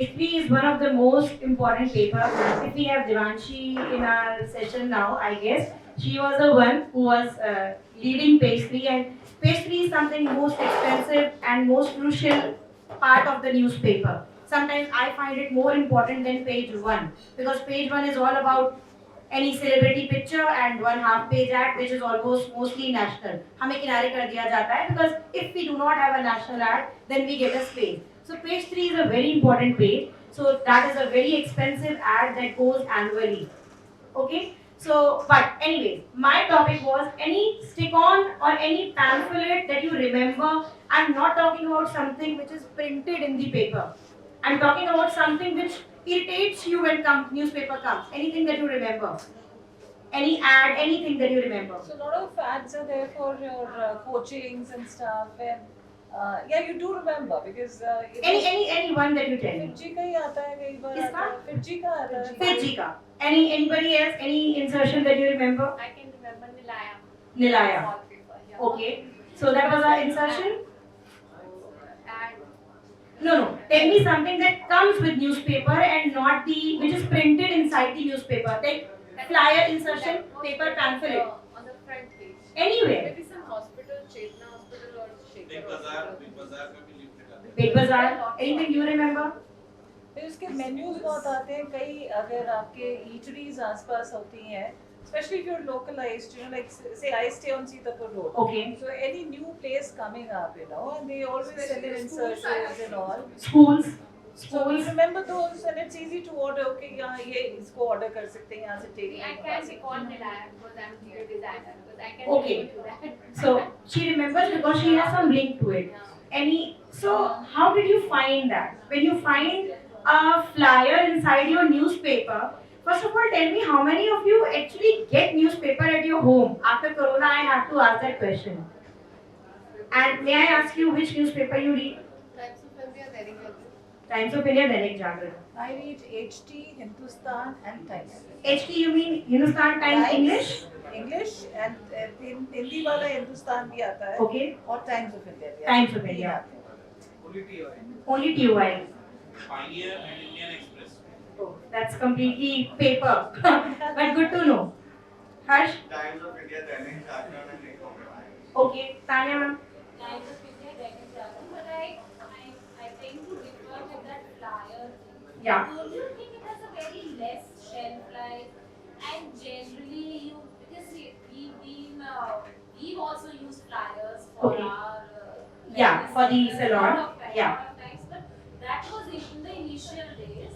Pastry is one of the most important paper. If we have Devanshi in our session now, I guess she was the one who was leading pastry, and pastry is something most expensive and most crucial part of the newspaper. Sometimes I find it more important than page one, because page one is all about any celebrity picture and one half page ad, which is almost mostly national. हमें किनारे कर दिया जाता है, because if we do not have a national ad, then we get a space. So page 3 is a very important page. So that is a very expensive ad that goes annually. Okay. So, but anyways, my topic was any stick-on or any pamphlet that you remember. I'm not talking about something which is printed in the paper. I'm talking about something which irritates you when newspaper comes. Anything that you remember. Any ad, anything that you remember. So a lot of ads are there for your coachings and stuff, and yeah, you do remember because any one that you tell me. Fiji का ही आता है कई बार किसका? आता है Fiji का आता है Fiji ka. Anybody else? Any insertion that you remember? I can remember Nilaya. Nilaya. Wallpaper, yeah. Okay. So that was our insertion. And No. Tell me something that comes with newspaper and not the which is printed inside the newspaper. Like flyer insertion, paper pamphlet. on the front page. Anywhere. Maybe some hospital, Chetna Hospital or Shekhar Big Bazaar, Hospital. Big Bazaar का भी lift करते हैं। Big Bazaar. Anything you remember? फिर उसके menus बहुत आते हैं कई अगर आपके ईटरीज आसपास होती हैं especially if you're localized, you know, like say I stay on Sitapur Road. Okay. So any new place coming up, you know, and they always send in insertions and all. Schools. So you remember those, and it's easy to order. Okay, यहाँ ये इसको order कर सकते हैं यहाँ से take. I can recall Nilaya because I'm a designer. Because I can Okay. do that. So she remembers because she has some link to it. So how did you find that? When you find a flyer inside your newspaper, first of all, tell me how many of you actually get newspaper at your home? After Corona, I have to ask that question. And may I ask you which newspaper you read? Times of India, Dainik Jagran. Times of India, Dainik Jagran. I read HT, Hindustan, and Times. HT, you mean Hindustan Times English? English and Hindi वाला हिंदुस्तान भी आता है. Okay. और Times of India भी. Times of India. Only TOI. Only TOI. Pioneer and Indian Express. Oh, that's completely paper. But good to know. Harsh? Times of India, Dainik Jagran and Neha. Okay. Tanya ma'am? Times of India, Dainik Jagran, but I tend to differ with that flyer. Yeah. Don't you think it has a very less shelf life? And generally, because we've also used flyers for Okay. our Yeah, for the wellness centers, salon. lot of times, Yeah. lot of times, but that was in the initial days.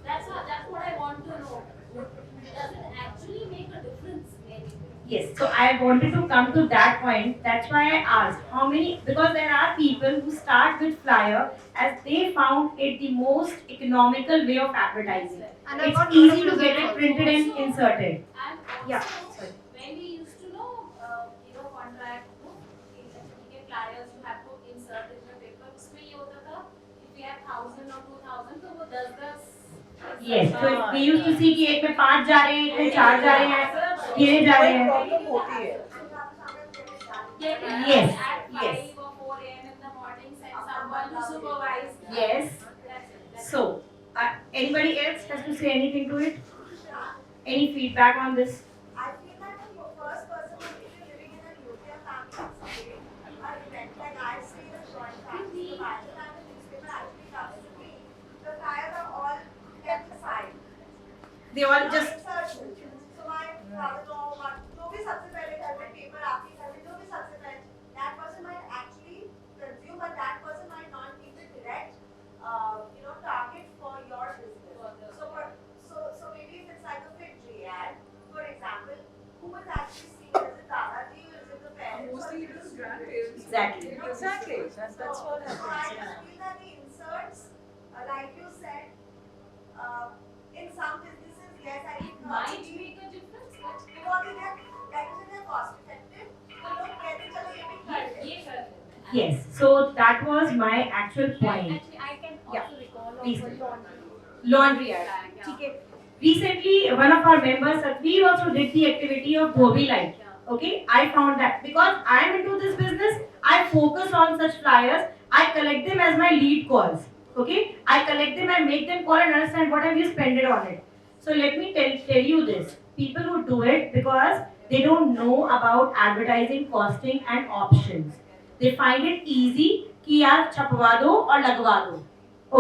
That's what I want to know. Does it actually make a difference? Maybe. Yes. So I wanted to come to that point. That's why I asked how many, because there are people who start with flyer as they found it the most economical way of advertising. And I It's got easy to results get it also. printed and inserted. And also, Yeah, sorry. when we used to know, contract, के flyers you have to insert in the paper. उसमें ये होता था, if we have 1,000 or 2,000, तो वो 10 Yes. So we used to see कि एक में 5 जा रहे हैं, एक में 4 जा रहे हैं, ये जा रहे हैं. प्रॉब्लम होती है. Yes, At 5 yes. or 4 a.m. in the morning, send someone to supervise. Yes. That's it. So anybody else has to say anything to it? Any feedback on this? I feel that the first person who is living in a nuclear family someday, or event like I see the joint family, so by the time the newspaper actually comes to me, the flyers are all kept aside. They all just Insertions. So my father-in-law, जो भी सबसे पहले घर में paper आपके घर में जो भी सबसे पहले, that person might actually consume, but that person might not be the direct, target for your business. So maybe if it's like a Fitri ad, for example, who is actually seeing? Is it Dadaji or is it the parents? Mostly it is grandparents. exactly. Exactly. That's what So I happens. just Yeah. feel that the inserts, like you said, in some businesses, yes, I think Might make a difference, but because they are, like you said, they're cost effective. तो लोग कहते हैं, चलो ये भी कर लेते हैं. ये कर लेते हैं. Yes. So that was my actual point. Actually, I can Yeah. also recall Please. of a laundry. Laundry ad. Yeah. ठीक है. Recently, one of our members, we also did the activity of Dhobi Light. Okay, I found that because I am into this business, I focus on such flyers I collect them as my lead calls. Okay, I collect them and make them call and understand what have you spent it on it. So let me tell you this: people who do it because they don't know about advertising, costing, and options. They find it easy कि यार छपवा दो और लगवा दो.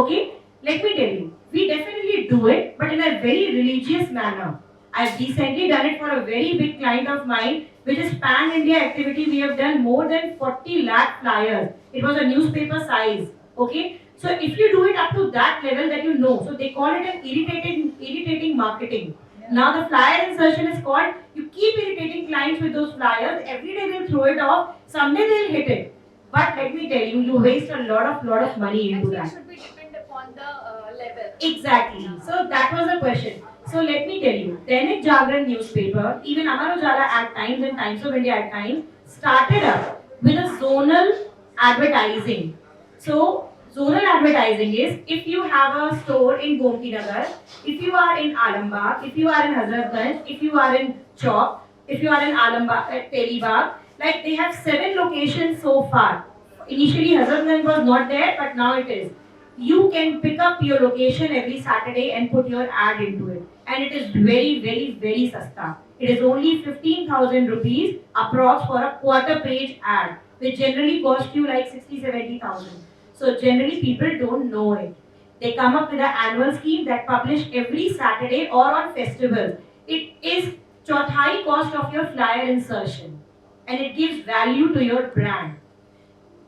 Okay, let me tell you, we definitely do it, but in a very religious manner. I've recently done it for a very big client of mine, which is pan India activity. We have done more than 40 lakh flyers. It was a newspaper size. Okay, so if you do it up to that level, that you know, so they call it an irritating marketing. Now the flyer insertion is called, you keep irritating clients with those flyers. Every day they'll throw it off. Someday they'll hit it. But let me tell you, you waste a lot of money into I that. think it should be depend upon the level. Exactly. So that was the question. So let me tell you, Dainik Jagran newspaper, even Amar Ujala at times and Times of India at times, started up with a zonal advertising. So zonal advertising is, if you have a store in Gomti Nagar, if you are in Alambagh, if you are in Hazratganj, if you are in Chowk, if you are in Alambagh, Telibagh, like they have 7 locations so far. Initially Hazratganj was not there, but now it is. You can pick up your location every Saturday and put your ad into it. And it is very sasta. It is only 15,000 rupees approx for a quarter page ad, which generally costs you like 60-70,000. So generally people don't know it. They come up with an annual scheme that publish every Saturday or on festivals. It is chothai cost of your flyer insertion, and it gives value to your brand.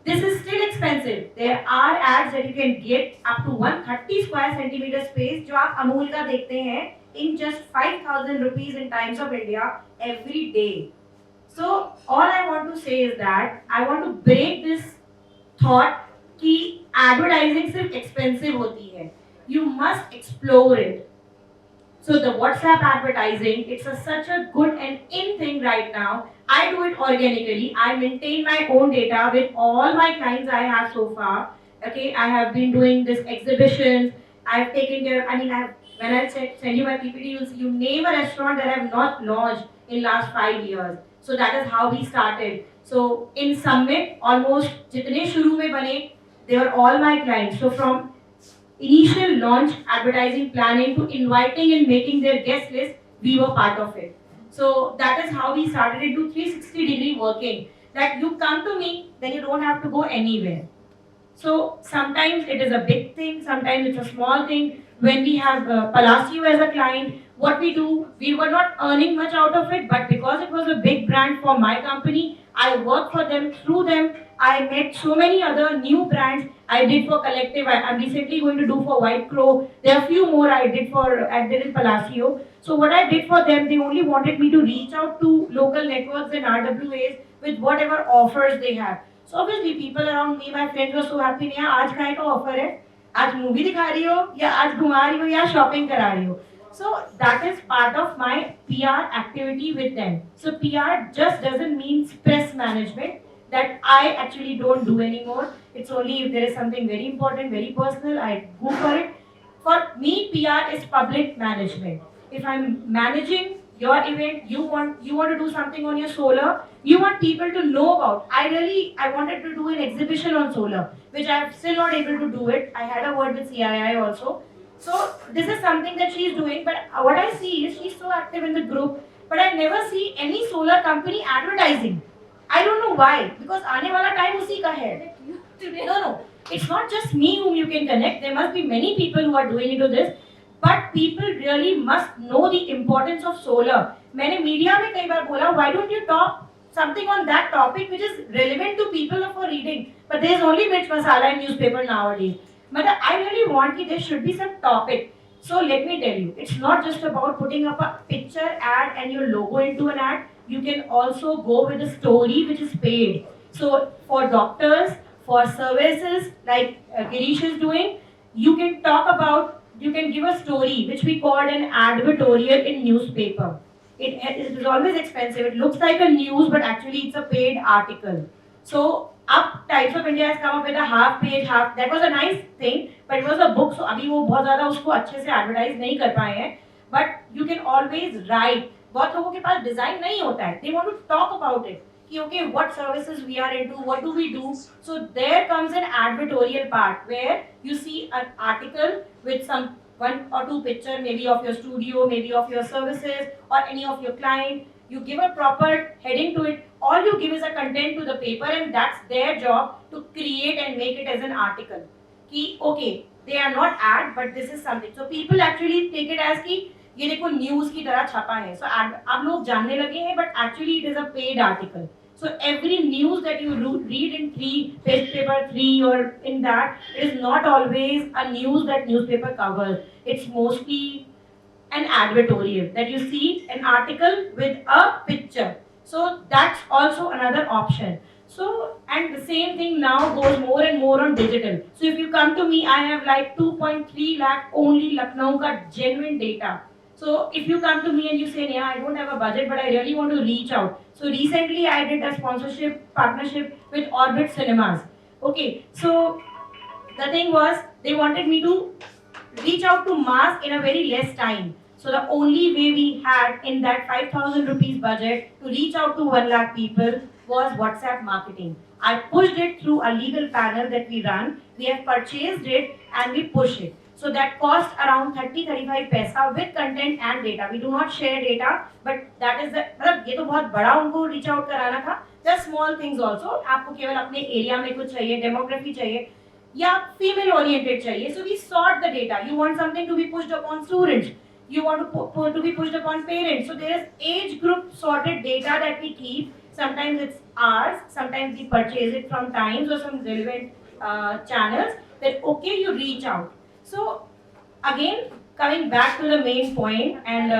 This is still expensive. There are ads that you can get up to 130 square centimeter space, जो आप अमूल का देखते हैं, in just 5,000 rupees in Times of India every day. So all I want to say is that I want to break this thought कि advertising सिर्फ expensive होती है. You must explore it. So the WhatsApp advertising, it's such a good and in thing right now. I do it organically. I maintain my own data with all my clients I have so far. Okay, I have been doing this exhibitions. I've taken care. I mean, when I send you my PPT, you name a restaurant that I have not launched in last 5 years. So that is how we started. So in Summit, almost जितने शुरू में बने, they were all my clients. So from initial launch, advertising planning to inviting and making their guest list, we were part of it. So that is how we started into 360-degree working. That you come to me, then you don't have to go anywhere. So sometimes it is a big thing, sometimes it's a small thing. When we have Palacio as a client, what we do, we were not earning much out of it, but because it was a big brand for my company, I worked for them, through them, I met so many other new brands. I did for Collective, I'm recently going to do for White Crow. There are a few more I did in Palacio. So what I did for them, they only wanted me to reach out to local networks and RWAs with whatever offers they have. So obviously people around me, my friends were so happy, Neha, आज काय का offer है? आज movie दिखा रही हो या आज घुमा रही हो या shopping करा रही हो? So that is part of my PR activity with them. So PR just doesn't mean press management that I actually don't do anymore. It's only if there is something very important, very personal, I go for it. For me, PR is public management. If I'm managing your event, you want to do something on your solar, you want people to know about. I wanted to do an exhibition on solar, which I'm still not able to do it. I had a word with CII also. So this is something that she's doing, but what I see is she's so active in the group, but I never see any solar company advertising. I don't know why, because आने वाला time उसी का है. No. It's not just me whom you can connect. There must be many people who are doing into this. But people really must know the importance of solar. मैंने media में कई बार बोला, why don't you talk something on that topic which is relevant to people for reading? But there is only Mirch Masala in newspaper nowadays. But I really want that there should be some topic. So let me tell you, it's not just about putting up a picture ad and your logo into an ad. You can also go with a story which is paid. So for doctors, for services like Girish is doing, you can talk about. You can give a story, which we called an advertorial in newspaper. It is always expensive. It looks like a news, but actually it's a paid article. So, up Times of India has come up with a half. That was a nice thing, but it was a book. So, अभी वो बहुत ज़्यादा उसको अच्छे से advertise नहीं कर पाए हैं. But you can always write. बहुत लोगों के पास design नहीं होता है. They want to talk about it. कि okay, what services we are into, what do we do. So there comes an advertorial part where you see an article with some one or two picture, maybe of your studio, maybe of your services or any of your client. You give a proper heading to it. All you give is a content to the paper, and that's their job to create and make it as an article. कि okay, they are not ad, but this is something. So people actually take it as कि ये देखो news की तरह छपा है. So अब लोग जानने लगे हैं, but actually it is a paid article. So every news that you read in paper 3 or in that, it is not always a news that newspaper covers. It's mostly an advertorial that you see an article with a picture. So that's also another option. So, and the same thing now goes more and more on digital. So if you come to me, I have like 2.3 lakh only Lucknow ka genuine data. So if you come to me and you say, yeah, I don't have a budget, but I really want to reach out. So recently I did a sponsorship partnership with Orbit Cinemas. Okay, so the thing was they wanted me to reach out to mass in a very less time. So the only way we had in that 5,000 rupees budget to reach out to 1 lakh people was WhatsApp marketing. I pushed it through a legal panel that we run. We have purchased it and we push it. So that cost around 30-35 paisa with content and data. We do not share data, but that is the मतलब ये तो बहुत बड़ा उनको reach out कराना था. There are small things also. आपको केवल अपने area में कुछ चाहिए, demography चाहिए, या female oriented चाहिए. So we sort the data. You want something to be pushed upon students. You want to be pushed upon parents. So there is age group sorted data that we keep. Sometimes it's ours. Sometimes we purchase it from Times or some relevant channels. That okay, you reach out. So again, coming back to the main point, and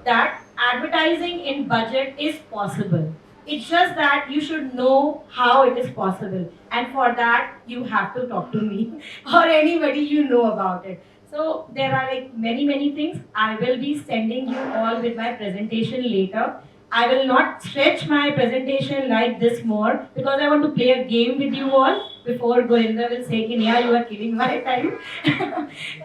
that advertising in budget is possible. It's just that you should know how it is possible, and for that you have to talk to me or anybody you know about it. So there are like many things. I will be sending you all with my presentation later. I will not stretch my presentation like this more because I want to play a game with you all before Gurinder will say, Neha, you are killing my time.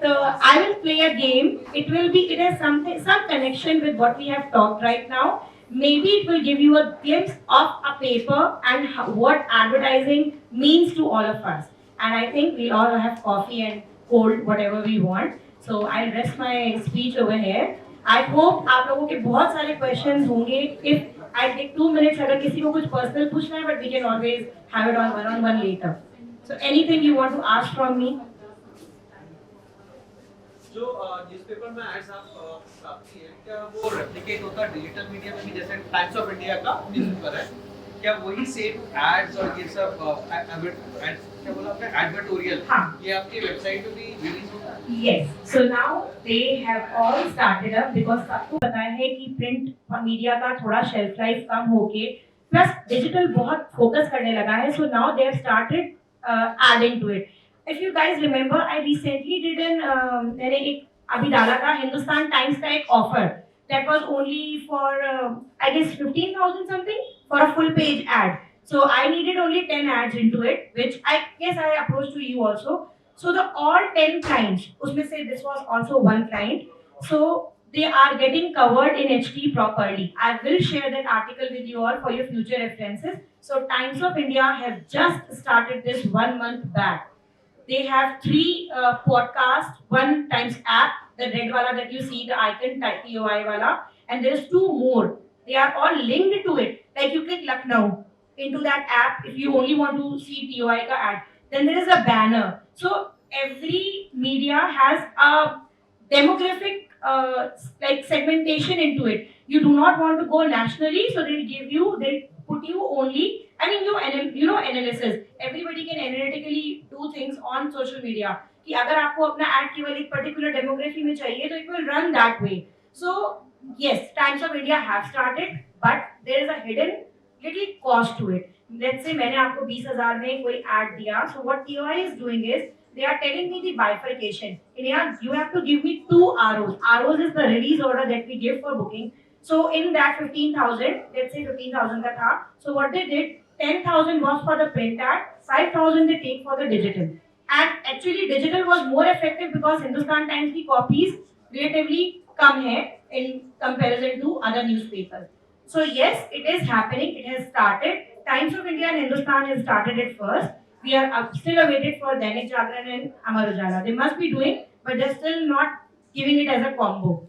So I will play a game. It has some connection with what we have talked right now. Maybe it will give you a glimpse of a paper and what advertising means to all of us. And I think we all have coffee and cold, whatever we want. So I'll rest my speech over here. I hope आप लोगों के बहुत सारे questions होंगे. If I take 2 minutes, अगर किसी को कुछ personal पूछना है, but we can always have it on one-on-one later. So anything you want to ask from me? जो न्यूज़पेपर में एड्स आप छापती है, क्या वो रेप्लिकेट होता है डिजिटल मीडिया में भी, जैसे टाइम्स ऑफ इंडिया का न्यूज़पेपर है, क्या वही सेम एड्स और ये सब क्या बोला आपने एडवर्टोरियल, ये आपकी वेबसाइट पे भी रिलीज होता है? Yes. So now they have all started up because सबको पता है कि प्रिंट मीडिया का थोड़ा शेल्फ लाइफ कम होके प्लस डिजिटल बहुत फोकस करने लगा है. So now they have started adding to it. If you guys remember, I recently did मैंने एक अभी डाला था हिंदुस्तान टाइम्स का एक offer that was only for I guess 15,000 something for a full page ad. So I needed only 10 ads into it, which I guess I approached to you also. So the all 10 clients, उसमें से this was also one client. So they are getting covered in HD properly. I will share that article with you all for your future references. So Times of India have just started this 1 month back. They have 3 podcasts, one Times app, the red wala that you see, the icon TOI wala, and there's 2 more. They are all linked to it. Like you click Lucknow into that app if you only want to see TOI ka ad. Then there is a banner. So every media has a demographic like segmentation into it. You do not want to go nationally, so they'll put you only. I mean, you know analysis. Everybody can analytically do things on social media. कि अगर आपको अपना ad केवल एक particular demography में चाहिए, तो it will run that way. So yes, Times of India have started, but there is a hidden little cost to it. Let's say मैंने आपको 20,000 में कोई ad दिया. So what TOI is doing is they are telling me the bifurcation. In here, you have to give me 2 ROs. ROs is the release order that we give for booking. So in that 15,000, let's say 15,000 का था. So what they did, 10,000 was for the print ad, 5,000 they take for the digital. And actually digital was more effective because Hindustan Times की copies relatively कम है in comparison to other newspapers. So yes, it is happening. It has started. Times of India and Hindustan has started it first. We are still awaited for Dainik Jagran and Amar Ujala. They must be doing, but they're still not giving it as a combo.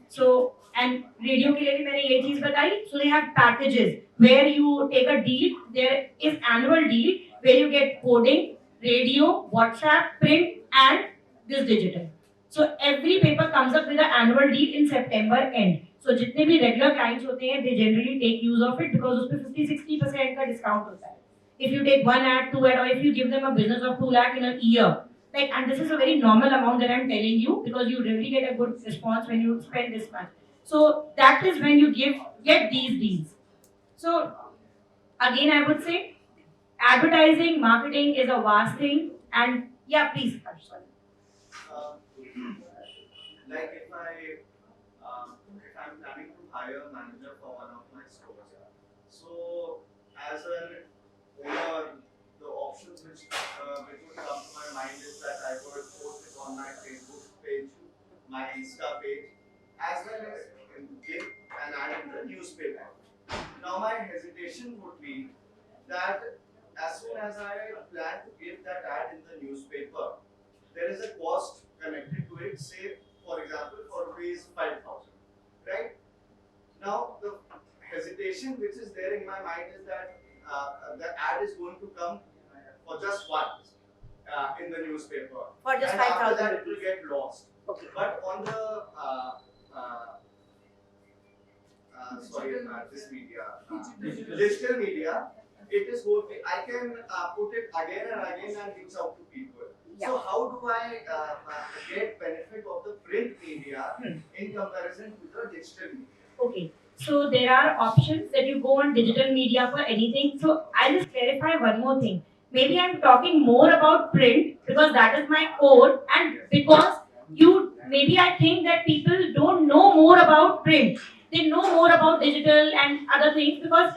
So and radio के लिए भी मैंने ये चीज बताई. So they have packages where you take a deal. There is annual deal where you get coding, radio, WhatsApp, print, and this digital. So every paper comes up with an annual deal in September end. So जितने भी regular clients होते हैं, they generally take use of it because उसपे 50-60% का discount होता है. If you take one ad, two ad, or if you give them a business of 2 lakh in a year, like, and this is a very normal amount that I'm telling you because you really get a good response when you spend this much. So that is when you get these deals. So again, I would say advertising, marketing is a vast thing, and yeah, please, Harsh, sorry. Uh, like if I'm planning to hire a manager for one of my stores, so as an owner, the options which would come to my mind is that I would post it on my Facebook page, my Insta page, as well as give an ad in the newspaper. Now my hesitation would be that as soon as I plan to give that ad in the newspaper, there is a cost connected to it, say for example for rupees 5,000, right? Now the hesitation which is there in my mind is that the ad is going to come for just once in the newspaper, For just and after 5,000 that it will rupees. get lost. Okay. But on the this media, digital media, it is whole. I can put it again and again and reach out to people. Yeah. So how do I get benefit of the print media in comparison to the digital media? Okay. So there are options that you go on digital media for anything. So I'll just clarify one more thing. Maybe I'm talking more about print because that is my core, and because maybe I think that people don't know more about print. They know more about digital and other things because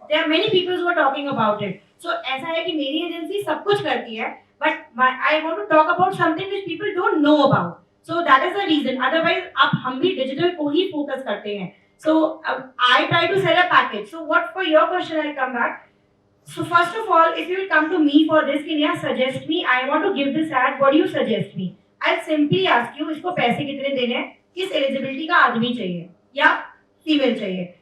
there are many people who are talking about it. So ऐसा है कि मेरी agency सब कुछ करती है, but I want to talk about something which people don't know about. So that is the reason. Otherwise, अब हम भी digital को ही focus करते हैं. So I try to sell a package. So what for your question, I'll come back. So first of all, if you will come to me for this, कि Neha, suggest me, I want to give this ad, what do you suggest me? I'll simply ask you, इसको पैसे कितने देने हैं, किस eligibility का आदमी चाहिए या फीमेल चाहिए.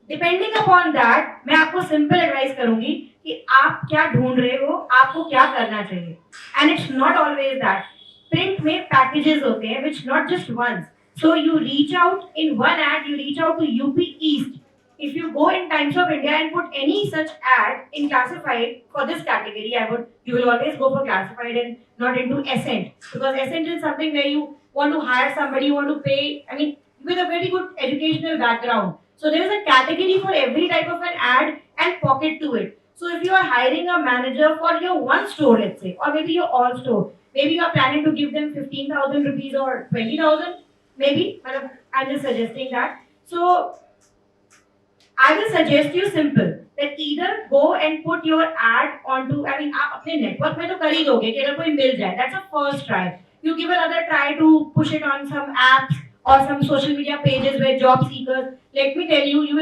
डिपेंडिंग अपॉन दैट मैं आपको सिंपल एडवाइस करूंगी कि आप क्या ढूंढ रहे हो, आपको क्या करना चाहिए. And it's not always that. Print में पैकेजेस होते हैं which not just once. So you reach out in one ad, you reach out to UP East. If you go in Times of India and put any such ad in classified for this category, you will always go for classified and not into Ascent, because Ascent is something where you want to hire somebody, you want to pay, I mean, with a very good educational background. So there is a category for every type of an ad and pocket to it. So if you are hiring a manager for your one store, let's say, or maybe your all store, maybe you are planning to give them 15,000 rupees or 20,000, maybe, but I'm just suggesting that. So I will suggest you simple that either go and put your ad onto, I mean, आप अपने network में तो कर ही दोगे कि अगर कोई मिल जाए, that's a first try. You give another try to push it on some apps or some social media pages where job seekers. Let me tell you, you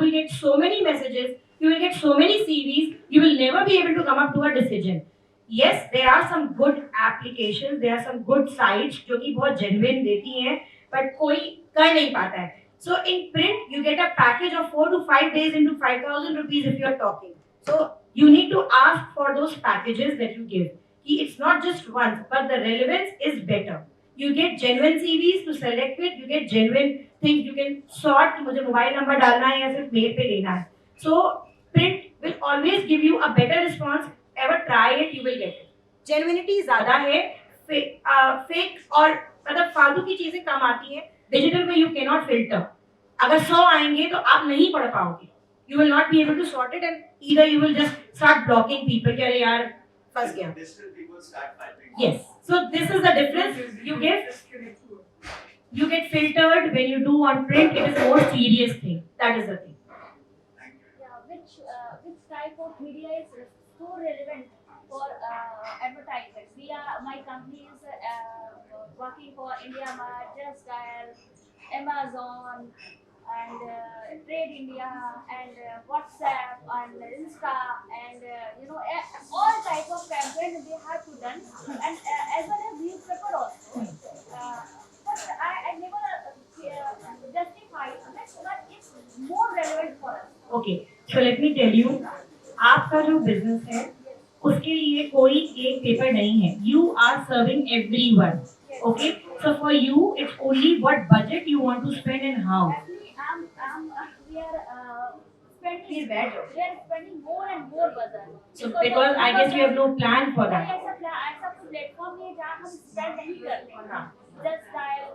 will get so many messages, you will get so many CVs, you will never be able to come up to a decision. Yes, there are some good applications, there are some good sites जो कि बहुत genuine देती हैं, but कोई कर नहीं पाता है. So in print, you get a package of 4 to 5 days into 5,000 rupees if you are talking. So you need to ask for those packages that you give. It's not just once, but the relevance is better. You get genuine CVs to select it. You get genuine things. You can sort कि मुझे mobile number डालना है या सिर्फ mail पे लेना है. So print will always give you a better response. Ever try it, you will get it. Genuinity ज़्यादा है. Fake और मतलब फालतू की चीजें कम आती हैं. डिजिटल में यू कैनॉट फिल्टर. अगर 100 आएंगे तो आप नहीं पढ़ पाओगे. You will not be able to sort it and either you will just start blocking people कि अरे यार फंस गया. Digital people start fighting. Yes. So this is the difference. You get filtered when you do on print. It is a more serious thing. That is the thing. Thank you. Yeah, which type of media is so relevant for advertisers? My company is working for India Mart, Just Dial, Amazon, and Trade India and WhatsApp and Insta and all type of campaign we have to done and as well as newspaper also. But I never justify that, but it's more relevant for us. Okay, so let me tell you, आपका जो business है उसके लिए कोई एक paper नहीं है. You are serving everyone. Okay, so for you it's only what budget you want to spend and how. Actually, we are spending more and more budget. So because I guess you have no plan for that. ऐसा कोई platform नहीं है जहाँ हम spend नहीं करते हैं. Just dial.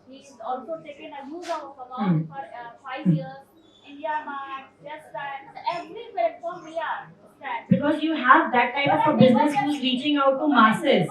He's also taken a use of account for 5 years. India Mart, Just Dial. So every platform we are stand. Because you have that type of a business who's reaching out to masses.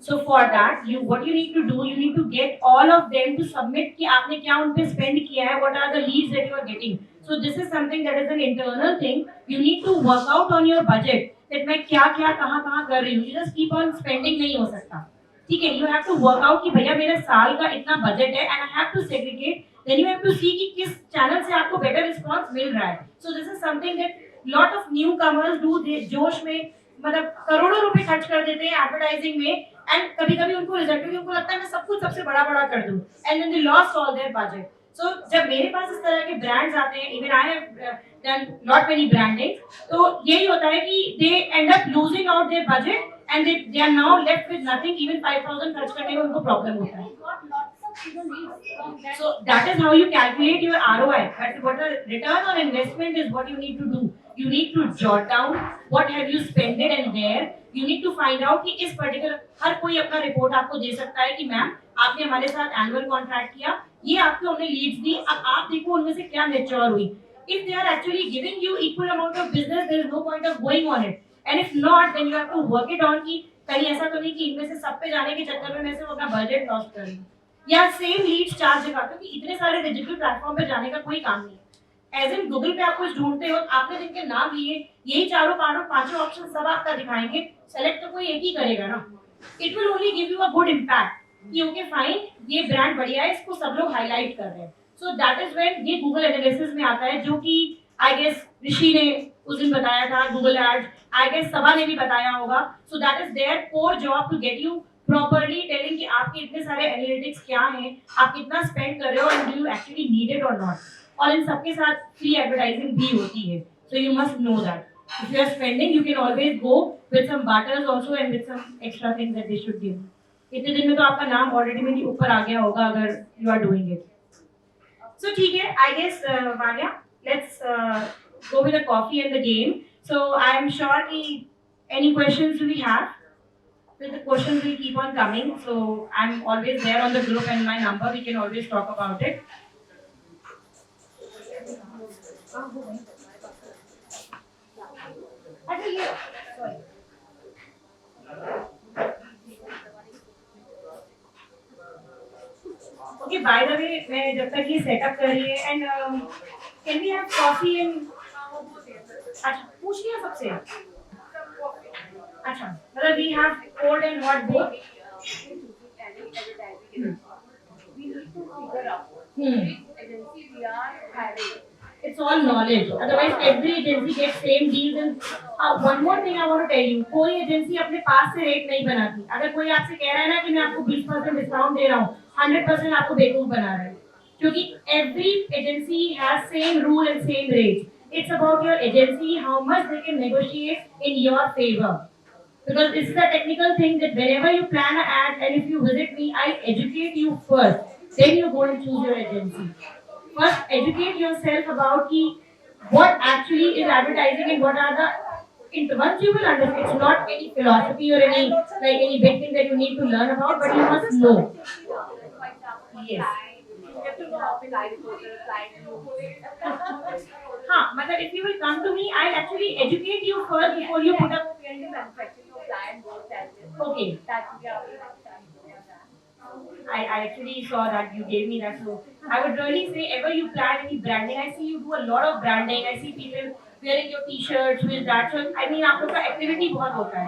So for that, what you need to do, you need to get all of them to submit कि आपने क्या उन पे spend किया है, what are the leads that you are getting. So this is something that is an internal thing. You need to work out on your budget. That मैं क्या क्या कहाँ कहाँ कर रही हूँ. You just keep on spending नहीं हो सकता. ठीक है, you have to work out कि भैया मेरे साल का इतना budget है and I have to segregate. Then you have to see कि किस channel से आपको better response मिल रहा है. So this is something that lot of newcomers do. They जोश में मतलब करोड़ों रुपए खर्च कर देते हैं एडवर्टाइजिंग में एंड कभी-कभी उनको रिजल्ट भी उनको लगता है मैं सब कुछ सबसे बड़ा-बड़ा कर दूं and then they lost all their budget. So जब मेरे पास इस तरह के ब्रांड्स आते हैं, even I have done not many branding, तो यही होता है कि they end up losing out their budget and they are now left with nothing. Even 5000 खर्च करने में उनको प्रॉब्लम होता है. So that is how you calculate your ROI. But what the return on investment is what you need to do. You need to jot down what have you spent it and where. You need to find out कि इस particular हर कोई अपना report आपको दे सकता है कि ma'am आपने हमारे साथ एनुअल कॉन्ट्रैक्ट किया, ये आपको हमने लीड्स दी, अब आप देखो उनमें से क्या मैच्योर हुई. If they are actually giving you equal amount of business, there is no point of going on it. And if not, then you have to work it on कि कहीं ऐसा तो नहीं कि इनमें से सब पे जाने के चक्कर में मैं सिर्फ अपना बजट लॉस कर रही हूँ या सेम लीड्स चार जगह, क्योंकि इतने सारे डिजिटल प्लेटफॉर्म पे जाने का कोई काम नहीं है. एज इन गूगल पे आप कुछ ढूंढते हो, आपने जिनके नाम लिए यही चारों पांचों ऑप्शन सब आपका दिखाएंगे, सेलेक्ट तो कोई एक ही करेगा ना. It will only give you a good impact कि ओके फाइन ये ब्रांड बढ़िया है, इसको सब लोग हाईलाइट कर रहे हैं. सो दैट इज व्हेन ये गूगल एनालिसिस में आता है, जो कि आई गेस ऋषि ने उस दिन बताया था, Google Ads I guess Saba ने भी बताया होगा. So that is their core job to get you properly telling कि आपके इतने सारे एनालिटिक्स क्या हैं, आप कितना स्पेंड कर रहे हो and do you actually need it और नॉट. और इन सबके साथ फ्री एडवर्टाइजिंग भी होती है. So you must know that if you are spending you can always go with some barters also and with some extra things that they should give. इतने दिन में तो आपका नाम ऑलरेडी मेरी ऊपर आ गया होगा अगर you are doing it. So ठीक है, I guess Vanya let's go with the coffee and the game. So I am sure कि any questions we have, so the questions will keep on coming. So I'm always there on the group and my number, we can always talk about it. अच्छा ये sorry. Okay, by the way, मैं जब तक ये setup कर रही है and can we have coffee and अच्छा पूछ लिया सबसे. अच्छा मतलब we have cold and hot both. We need to figure out which agency we are hiring. It's all knowledge. Otherwise, every agency gets same deals. And one more thing I want to tell you, कोई agency अपने पास से rate नहीं बनाती. अगर कोई आपसे कह रहा है ना कि मैं आपको 20% डिस्काउंट दे रहा हूँ, 100% आपको बेवकूफ बना रहा है. क्योंकि every agency has same rule and same rates. It's about your agency, how much they can negotiate in your favor. Because this is a technical thing that whenever you plan an ad and if you visit me, I educate you first. Then you go and choose your agency. First, educate yourself about what actually is advertising and what are the. Once you will understand, it's not any philosophy or any big thing that you need to learn about, but you must know. Yes. हाँ, मतलब if you will come to me, I'll actually educate you first before you put up. Okay. I actually saw that you gave me that, so I would really say ever you plan any branding, I see you do a lot of branding. I see people wearing your t-shirts with that, so I mean आप लोग का activity बहुत होता है.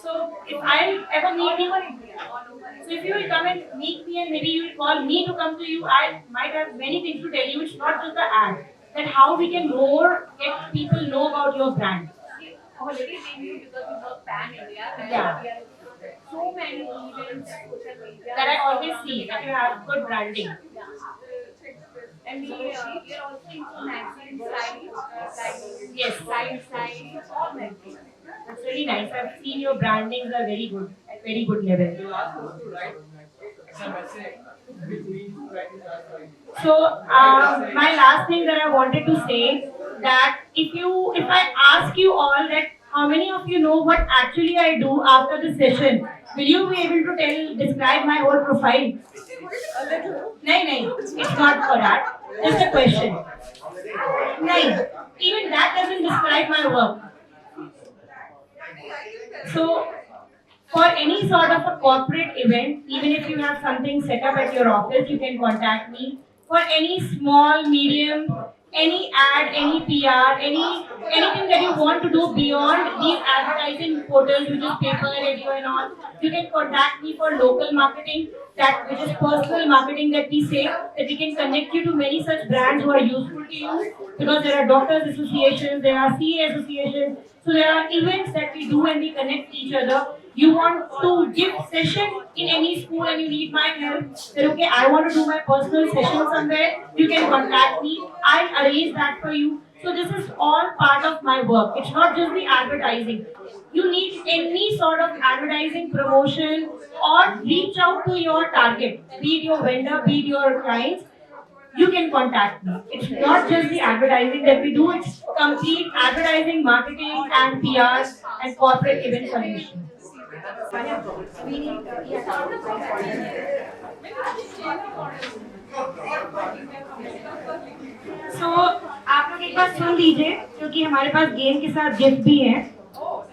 So if I ever meet you, so if you will come and meet me and maybe you will call me to come to you, I might have many things to tell you. It's not just the ad. That how we can more get people know about your brand. Already we knew because we work pan India and Yeah. we are so many events, social media. That I always see that you have good branding. Yeah. And we are also into magazine side, like Yes. side, all magazines. That's really nice. I've seen your brandings are very good, at very good level. You ask us to write some essay, which means writing that story. So my last thing that I wanted to say that if I ask you all that how many of you know what actually I do after the session, will you be able to describe my whole profile? No, it's not for that. Just a question. No, even that doesn't describe my work. So for any sort of a corporate event, even if you have something set up at your office, you can contact me. For any small, medium, any ad, any PR, anything that you want to do beyond these advertising portals, which is paper, radio, and all, you can contact me for local marketing, that which is personal marketing that we say that we can connect you to many such brands who are useful to you because there are doctors associations, there are CA associations, so there are events that we do and we connect each other. You want to give session in any school and you need my help, then okay, I want to do my personal session somewhere, you can contact me. I'll arrange that for you. So this is all part of my work. It's not just the advertising. You need any sort of advertising promotion or reach out to your target, be it your vendor, be it your clients, you can contact me. It's not just the advertising that we do, it's complete advertising, marketing and PR and corporate event solutions. So आप लोग एक बार सुन लीजिए क्योंकि हमारे पास game के साथ gift भी हैं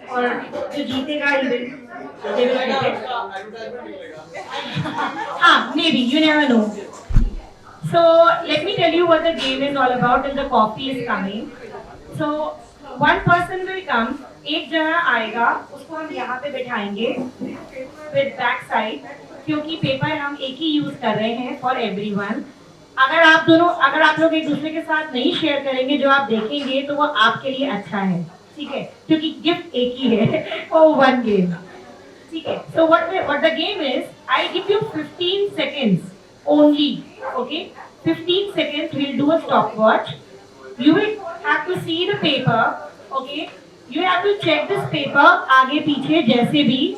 और जो जीतेगा he will get it. हाँ, maybe you never know. So let me tell you what the game is all about till the coffee is coming. So one person will come, एक जना आएगा, उसको हम यहाँ पे बिठाएंगे with back side क्योंकि paper हम एक ही यूज कर रहे हैं for everyone. अगर आप लोग एक दूसरे के साथ नहीं शेयर करेंगे जो आप देखेंगे तो वो आपके लिए अच्छा है, ठीक है, क्योंकि गिफ्ट एक ही है for one game, ठीक है. So what the game is, I give you 15 seconds only, okay? 15 seconds, we'll do a stopwatch. You will have to see the paper, okay? You have to check this paper आगे पीछे जैसे भी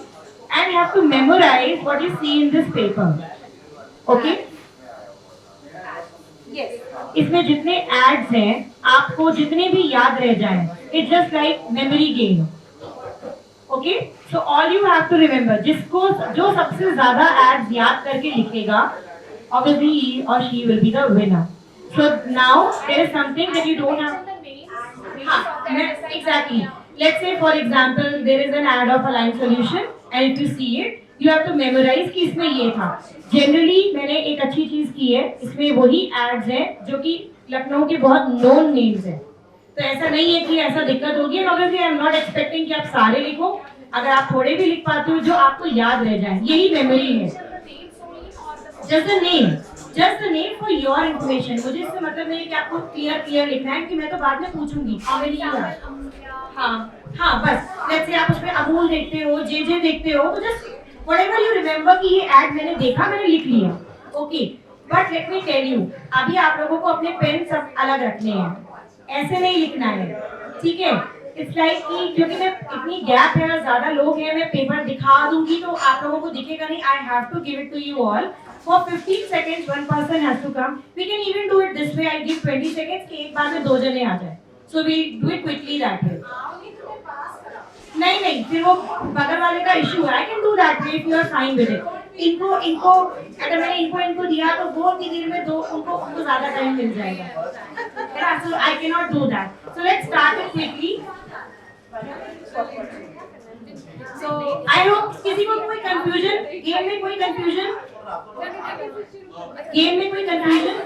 and have to memorize what you see in this paper, okay? Yes. इसमें जितने ads हैं, आपको जितने भी याद रह जाएं, it's just like memory game, okay? So all you have to remember, जो सबसे ज़्यादा ads याद करके लिखेगा, obviously he or she will be the winner. So now there is something that you don't have. Exactly. Let's say for example there is an ad of a line solution and if you see it, you have to memorize कि इसमें ये था. Generally मैंने एक अच्छी चीज की है, इसमें वही ads हैं जो कि लखनऊ के बहुत known names हैं. तो ऐसा नहीं है कि ऐसा दिक्कत होगी. Obviously I am not expecting कि आप सारे लिखो. अगर आप थोड़े भी लिख पाते हो जो आपको याद रह जाए, यही मेमोरी है. Just the name for your information. मुझे इससे मतलब नहीं है कि आपको clear लिखना है कि मैं तो बाद में पूछूंगी. हाँ बस. Let's say आप उसमें अमूल देखते हो, जे देखते हो, तो just whatever you remember कि ये ad मैंने देखा, मैंने लिख लिया. Okay. But let me tell you, अभी आप लोगों को अपने पेन सब अलग रखने हैं. ऐसे नहीं लिखना है, ठीक है? It's like कि क्योंकि मैं इतनी गैप है और ज़्यादा लोग हैं, मैं पेपर दिखा दूंगी तो आप लोगों को दिखेगा नहीं. I have to give it to you all. For 15 seconds, one person has to come. We can even do it this way. I give 20 seconds कि एक बार में दो जने आ जाए. So we do it quickly that way. नहीं, फिर वो बगल वाले का issue है. I can do that way if you are fine with it. इनको अगर मैंने इनको दिया तो वो की देर में उनको ज़्यादा टाइम मिल जाएगा. So I cannot do that. So let's start it quickly. So I hope किसी को कोई confusion, game में कोई confusion? गेम में कोई कंफ्यूजन?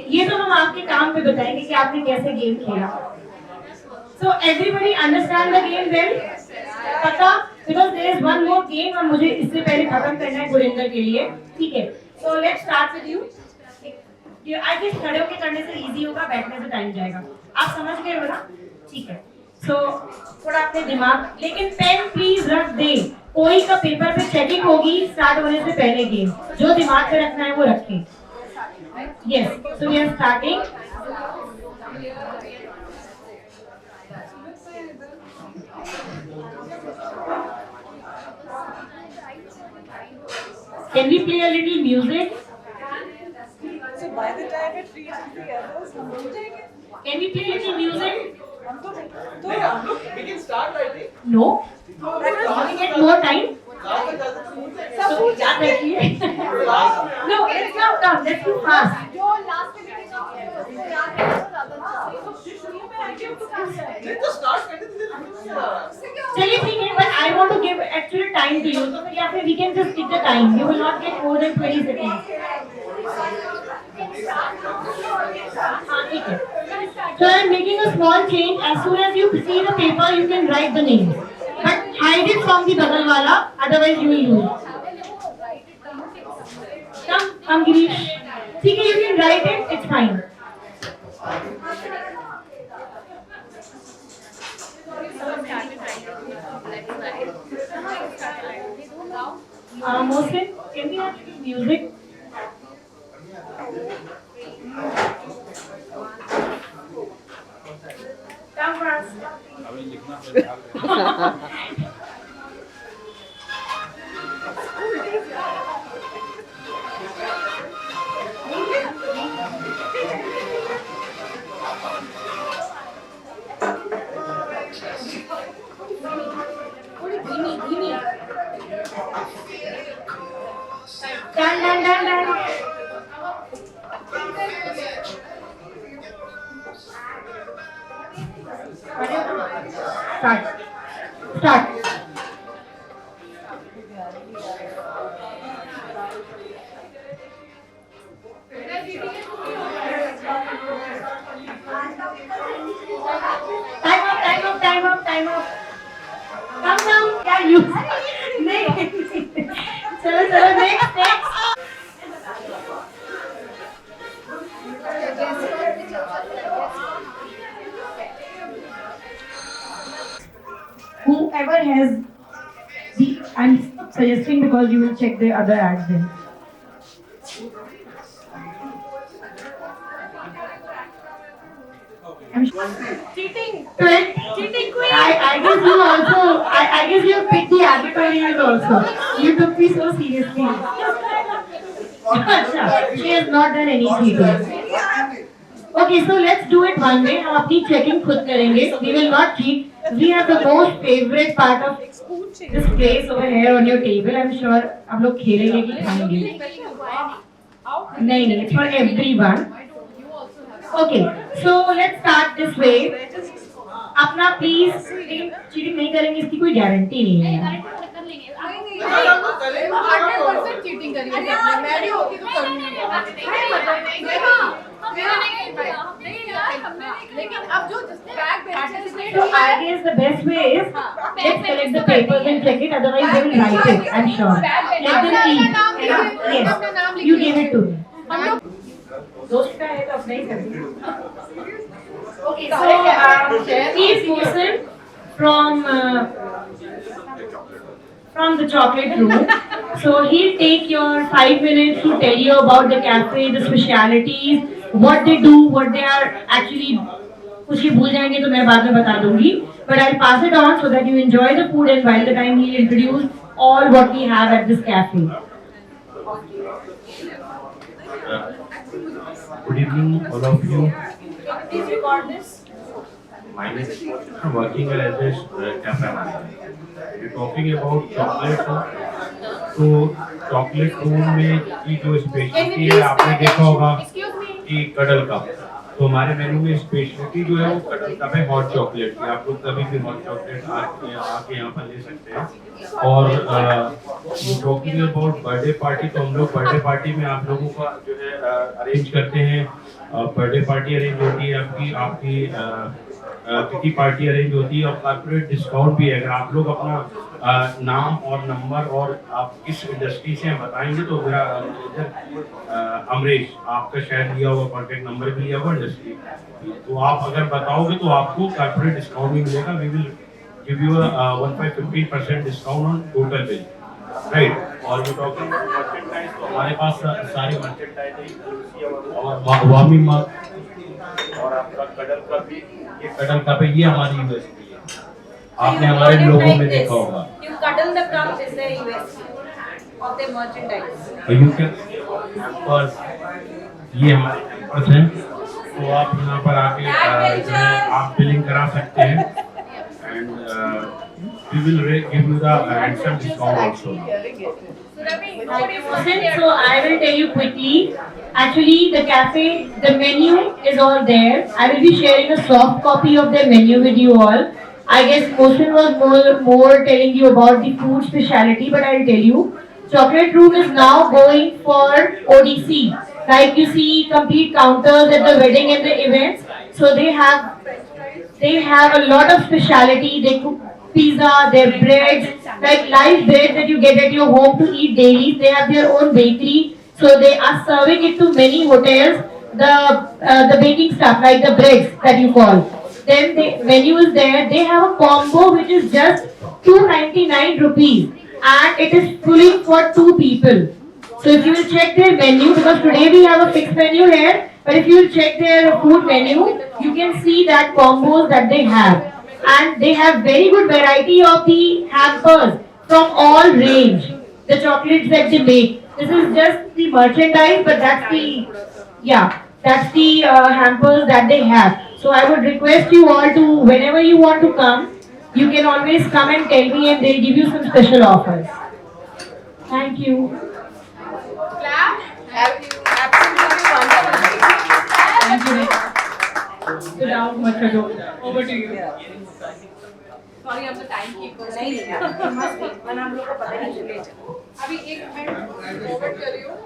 ये तो हम आपके काम पे बताएंगे कि आपने कैसे गेम खेला. So everybody understand the game well? पता? Because there is one more game और मुझे इससे पहले खत्म करना है गुरिंदर के लिए. ठीक है. So let's start with you. I guess खड़े होके करने से इजी होगा, बैठने से टाइम जाएगा. आप समझ गए हो ना? ठीक है. So थोड़ा अपने दिमाग, लेकिन पेन प्लीज रख दे. कोई का पेपर पे चेकिंग होगी स्टार्ट होने से पहले गेम. जो दिमाग पे रखना है वो रखें. Yes. So we are starting. Can we play a little music? So by the time it reaches the others, हम हो जाएंगे. Can we play a little music? हम तो We can start, I think. No. We get more time. So याद रखिए. No, it's not come. Let's do fast. जो last में किसी का उसको याद है तो ज्यादा Let's start. चलिए ठीक है, but I want to give actual time to you. तो फिर या फिर we can just take the time. You will not get more than 20 seconds. हाँ ठीक है. So I am making a small change. As soon as you see the paper, you can write the name. But hide it from the bagal wala, otherwise you will lose. Come Girish. ठीक है, you can write it. It's fine. Mohsin, can we have music? Come first. Done. Start. Time up. Come down. क्या you? नहीं. चलो next. Whoever has I'm suggesting because you will check the other ads then. cheating queen. I guess you also, I guess you picked the advertorials also. You took me so seriously. Acha, she has not done any cheating. Okay, so let's do it one way. हम अपनी checking खुद करेंगे. We will not cheat. We have the most favorite part of this place over here on your table. I'm sure आप लोग खेलेंगे कि खाएंगे. नहीं, it's for everyone. Okay, so let's start this way. अपना प्लीज चीटिंग नहीं करेंगे इसकी कोई गारंटी नहीं है. 100% चीटिंग करिए. मैं भी होती तो करूंगी. लेकिन अब जो जिसने बैग भेजा. So I guess the best way is let's collect the papers and check it. Otherwise they will write it. I'm sure. Let them eat. Yes, you give it to me. दोस्त का है तो अपना ही करेंगे. Okay, so please Mohsin from the chocolate room. So he'll take your 5 minutes to tell you about the cafe, the specialities, what they do, what they are actually. कुछ ही भूल जाएंगे तो मैं बाद में बता दूंगी. But I'll pass it on so that you enjoy the food and while the time he'll introduce all what we have at this cafe. Good evening, all of you. Please record this. My name is I'm working as a cafe manager. We're talking about chocolate room. तो chocolate room में की जो speciality है आपने देखा होगा कि cuddle का तो हमारे मेनू में स्पेशलिटी जो है वो कटल कप है हॉट चॉकलेट की। आप लोग कभी भी हॉट चॉकलेट आके यहाँ पर ले सकते हैं। और टॉकिंग अबाउट बर्थडे पार्टी, तो हम लोग बर्थडे पार्टी में आप लोगों का जो है अरेंज करते हैं। बर्थडे पार्टी अरेंज होती है, आपकी आपकी किटी पार्टी अरेंज होती है, और कॉर्पोरेट डिस्काउंट भी है। अगर आप लोग अपना नाम और नंबर और आप किस इंडस्ट्री से हैं बताएंगे तो मेरा अमरीश आपका शायद दिया हुआ कॉन्टैक्ट नंबर भी लिया हुआ इंडस्ट्री, तो आप अगर बताओगे तो आपको कॉर्पोरेट डिस्काउंट भी मिलेगा। We will give you 15% discount on total bill, right. और जो टॉकिंग मर्चेंडाइज, तो हमारे पास सारे मर्चेंडाइज और वामी मग और आपका कडल का भी, ये कडल का पे ये हमारी यूएसपी है, आपने हमारे लोगों में देखा होगा। You cuddle the cup is the USP of the merchandise. You can और ये हमारे कैंपस हैं, तो आप यहाँ पर आके जो है आप बिलिंग करा सकते हैं, and we will give you the handsome discount also. So I will tell you quickly. Actually, the cafe, the menu is all there. I will be sharing a soft copy of the menu with you all. I guess Motion was more telling you about the food speciality, but I'll tell you. Chocolate Room is now going for ODC. Like you see, complete counters at the wedding and the events. So they have a lot of speciality. They cook pizza, their breads, like live bread that you get at your home to eat daily. They have their own bakery, so they are serving it to many hotels. The baking stuff, like the breads that you call. Then the menu is there. They have a combo which is just 299 rupees, and it is fully for 2 people. So if you will check their menu, because today we have a fixed menu here, but if you will check their food menu, you can see that combos that they have. And they have very good variety of the hampers from all range. The chocolates that they make. This is just the merchandise, but that's the hampers that they have. So I would request you all to, whenever you want to come, you can always come and tell me, and they'll give you some special offers. Thank you. Clap. Absolutely wonderful. Thank you. Without much ado, over to you. Sorry, I'm the timekeeper. वरना हम लोग को पता नहीं चलेगा। अभी एक minute forward कर रही हूँ।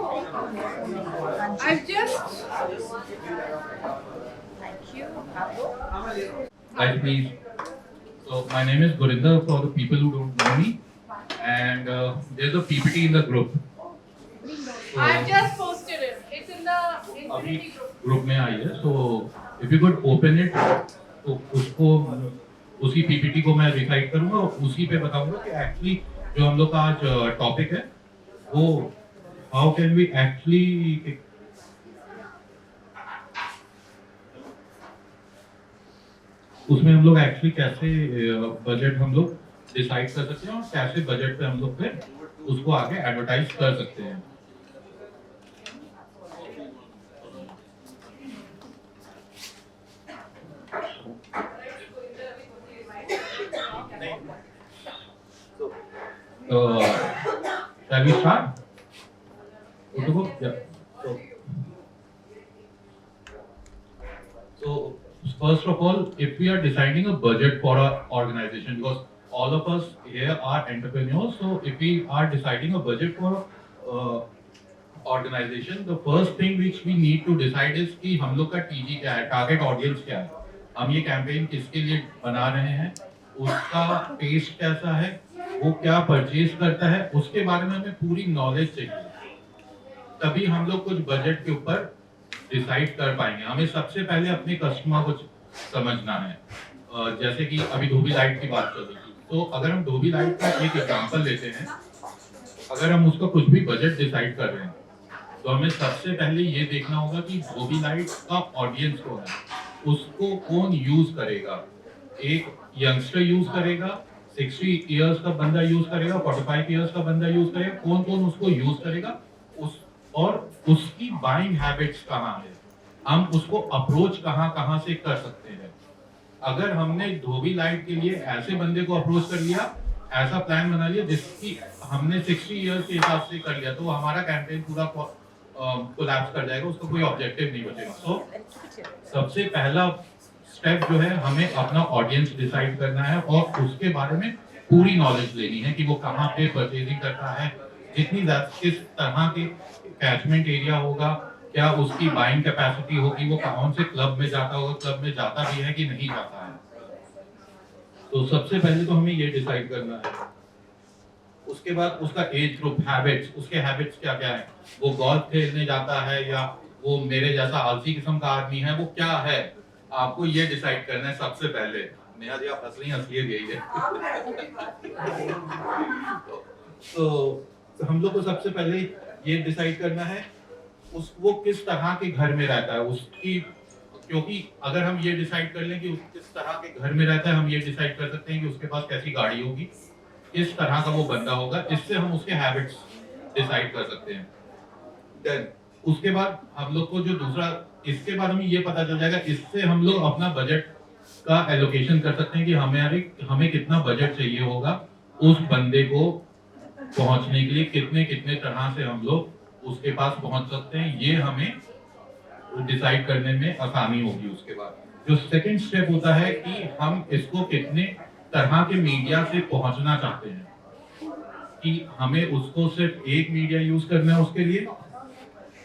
I've just Thank you. Hi, please. So my name is Gurinder for the people who don't know me, and there's a PPT in the group. So, I've just posted it. It's in the अभी Infiniti group. Group में आई है, so if you could open it, तो उसको उसी PPT को मैं recite करूँगा और उसी पे बताऊँगा कि एक्चुअली जो हम लोग का आज टॉपिक है वो हाउ कैन वी एक्चुअली उसमें हम लोग एक्चुअली कैसे बजट हम लोग डिसाइड कर सकते हैं और कैसे बजट पे हम लोग फिर उसको आगे एडवर्टाइज कर सकते हैं। Shall we start? Yeah. So first of all, if we are deciding a budget for our organization, because all of us here are entrepreneurs, so if we are deciding a budget for organization, the first thing which we need to decide is कि हम लोग का TG क्या है, target audience क्या है, हम ये कैंपेन किसके लिए बना रहे हैं, उसका टेस्ट कैसा है, वो क्या परचेज करता है, उसके बारे में हमें पूरी नॉलेज चाहिए, तभी हम लोग कुछ बजट के ऊपर डिसाइड कर पाएंगे। हमें सबसे पहले अपने कस्टमर को समझना है। जैसे कि अभी धोबी लाइट की बात चल रही थी, तो अगर हम धोबी लाइट का एक एग्जांपल लेते हैं, अगर हम उसका कुछ भी बजट डिसाइड कर रहे हैं तो हमें सबसे पहले ये देखना होगा कि धोबी लाइट का ऑडियंस कौन है, उसको कौन यूज करेगा। एक यंगस्टर यूज करेगा, 60 इयर्स का बंदा यूज करेगा, 45 इयर्स का बंदा यूज करेगा, कौन कौन उसको यूज करेगा, और उसकी बाइंग हैबिट्स कहाँ है, हम उसको अप्रोच कहाँ से कर सकते हैं। अगर हमने धोबी लाइट के लिए ऐसे बंदे को अप्रोच कर लिया, ऐसा प्लान बना लिया जिसकी हमने 60 इयर्स के हिसाब से कर लिया, तो हमारा कैंपेन पूरा कोलैप्स कर जाएगा, उसका कोई ऑब्जेक्टिव नहीं बचेगा। तो सबसे पहला स्टेप जो है, हमें अपना ऑडियंस डिसाइड करना है और उसके बारे में पूरी नॉलेज लेनी है कि वो कहाँ पे परचेजिंग करता है, किस तरह के कैचमेंट एरिया होगा, क्या उसकी बाइंग कैपेसिटी होगी, वो कौन से क्लब में जाता होगा, क्लब में जाता भी है कि नहीं जाता है। तो सबसे पहले तो हमें ये डिसाइड करना है। उसके बाद उसका एज ग्रुप, हैबिट्स, उसके हैबिट्स क्या क्या है, वो गोल्फ खेलने जाता है या वो मेरे जैसा आलसी किस्म का आदमी है, वो क्या है, आपको ये डिसाइड करना है सबसे पहले। नेहा जी आप हंस रही हैं, असलियत यही है। तो हम लोग को सबसे पहले ये डिसाइड करना है वो किस तरह के घर में रहता है, उसकी, क्योंकि अगर हम ये डिसाइड कर लें कि किस तरह के घर में रहता है, हम ये डिसाइड कर सकते हैं कि उसके पास कैसी गाड़ी होगी, किस तरह का वो बंदा होगा, इससे हम उसके हैबिट्स डिसाइड कर सकते हैं। देन उसके बाद हम लोग को जो दूसरा, इसके बाद हमें ये पता चल जाएगा, इससे हम लोग अपना बजट का एलोकेशन कर सकते हैं कि हमें कितना बजट चाहिए होगा उस बंदे को पहुंचने के लिए, कितने तरह से हम लोग उसके पास पहुंच सकते हैं, ये हमें डिसाइड करने में आसानी होगी। उसके बाद जो सेकंड स्टेप होता है कि हम इसको कितने तरह के मीडिया से पहुंचना चाहते हैं, कि हमें उसको सिर्फ एक मीडिया यूज करना है उसके लिए,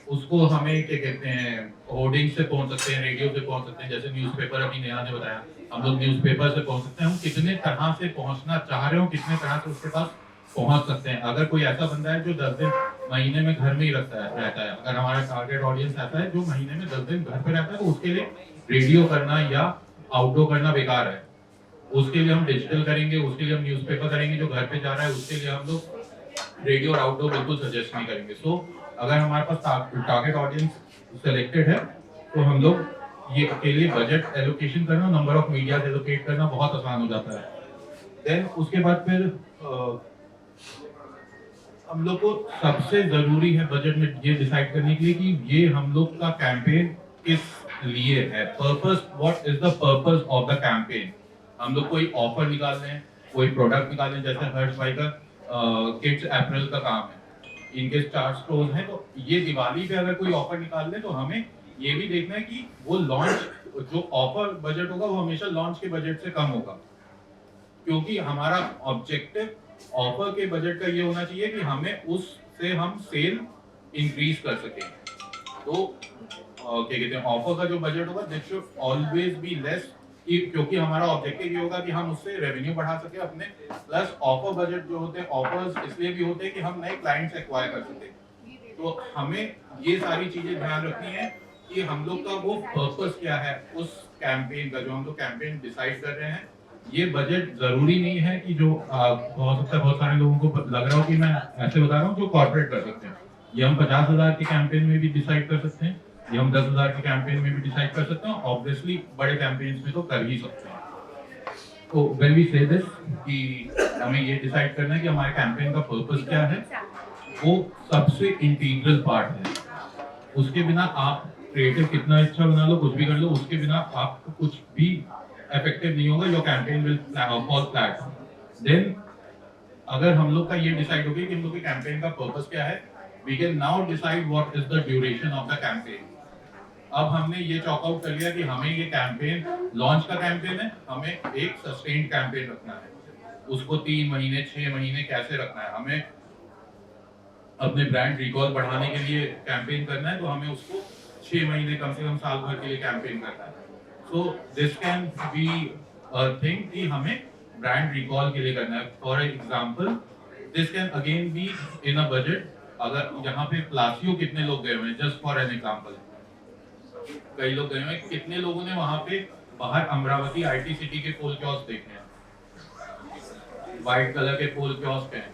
उसको हमें क्या कहते हैं, होर्डिंग से पहुंच सकते हैं, रेडियो से पहुंच सकते हैं, जैसे न्यूज़पेपर अभी नेहा ने बताया, हम लोग न्यूज़पेपर से पहुंच सकते हैं। हम कितने तरह से पहुंचना चाह रहे हो, कितने तरह से उसके पास पहुंच सकते हैं। अगर कोई ऐसा बंदा है जो 10 दिन महीने में घर में ही रहता है, अगर हमारा टारगेट ऑडियंस ऐसा है जो महीने में 10 दिन घर पे रहता है, तो उसके लिए रेडियो करना या आउटडोर करना बेकार है। उसके लिए हम डिजिटल करेंगे, उसके लिए हम न्यूज़पेपर करेंगे। जो घर पे जा रहा है उसके लिए हम लोग रेडियो और आउटडोर बिल्कुल सजेस्ट नहीं करेंगे। सो अगर हमारे पास टारगेट ऑडियंस सेलेक्टेड है तो हम लोग ये के लिए बजट एलोकेशन करना, नंबर ऑफ मीडिया एलोकेट करना बहुत आसान हो जाता है। देन उसके बाद फिर हम लोग को सबसे जरूरी है बजट में ये डिसाइड करने के लिए कि ये हम लोग का कैंपेन किस लिए है, purpose, what is the purpose of the campaign. हम लोग कोई ऑफर निकाल रहे हैं, कोई प्रोडक्ट निकाल रहे हैं, जैसे हर्ष भाई का किड्स अप्रैल का काम है, इनके 4 स्टोर्स हैं, तो ये दिवाली पे अगर कोई ऑफर निकाल ले तो हमें ये भी देखना है कि वो लॉन्च, जो ऑफर बजट होगा वो हमेशा लॉन्च के बजट से कम होगा, क्योंकि हमारा ऑब्जेक्टिव ऑफर के बजट का ये होना चाहिए कि हमें उससे हम सेल इंक्रीज कर सकें। तो क्या कहते हैं, ऑफर का जो बजट होगा this should always be less, क्योंकि हमारा ऑब्जेक्टिव ये होगा कि हम उससे रेवेन्यू बढ़ा सके अपने। प्लस ऑफर बजट जो होते हैं, ऑफर्स इसलिए भी होते हैं कि हम नए क्लाइंट्स एक्वायर कर सके। तो हमें ये सारी चीजें ध्यान रखनी है कि हम लोग का वो पर्पस क्या है उस कैंपेन का, जो हम लोग कैंपेन डिसाइड कर रहे हैं। ये बजट जरूरी नहीं है कि जो हो सकता है बहुत सारे लोगों को लग रहा हो कि मैं ऐसे बता रहा हूँ जो कॉर्पोरेट कर सकते हैं। ये हम 50,000 के कैंपेन में भी डिसाइड कर सकते हैं, ये हम 10,000 के कैंपेन में भी डिसाइड कर सकते हैं, ऑब्वियसली बड़े कैंपेन्स में तो कर ही सकते हैं। तो व्हेन वी से दिस कि हमें ये डिसाइड करना है कि हमारे कैंपेन का पर्पस क्या है, वो सबसे इंटीग्रल पार्ट है। उसके बिना आप क्रिएटिव कितना अच्छा बना लो, कुछ भी कर लो, उसके बिना आपको कुछ भी इफेक्टिव नहीं होगा, your campaign will fall flat. Then अगर हम लोग का ये डिसाइड हो गया कि हम लोग के कैंपेन का पर्पस क्या है, we can now decide what is the duration of the campaign. अब हमने ये चॉक आउट कर लिया कि हमें ये कैंपेन लॉन्च का कैंपेन है, हमें एक सस्टेन्ड कैंपेन रखना है, उसको 3 महीने 6 महीने कैसे रखना है। हमें अपने ब्रांड रिकॉल बढ़ाने के लिए कैंपेन करना है, तो हमें उसको 6 महीने कम से कम साल भर के लिए कैंपेन करना है। So this can be a thing कि हमें ब्रांड रिकॉल के लिए करना है। For example this can again be in a budget. अगर यहाँ पे प्लासियो कितने लोग गए हुए हैं, जस्ट फॉर एन एग्जांपल, कई लोग गए हुए हैं, कितने लोगों ने वहां पे बाहर अमरावती आईटी सिटी के पोल कियोस्क देखे हैं, व्हाइट कलर के पोल कियोस्क हैं,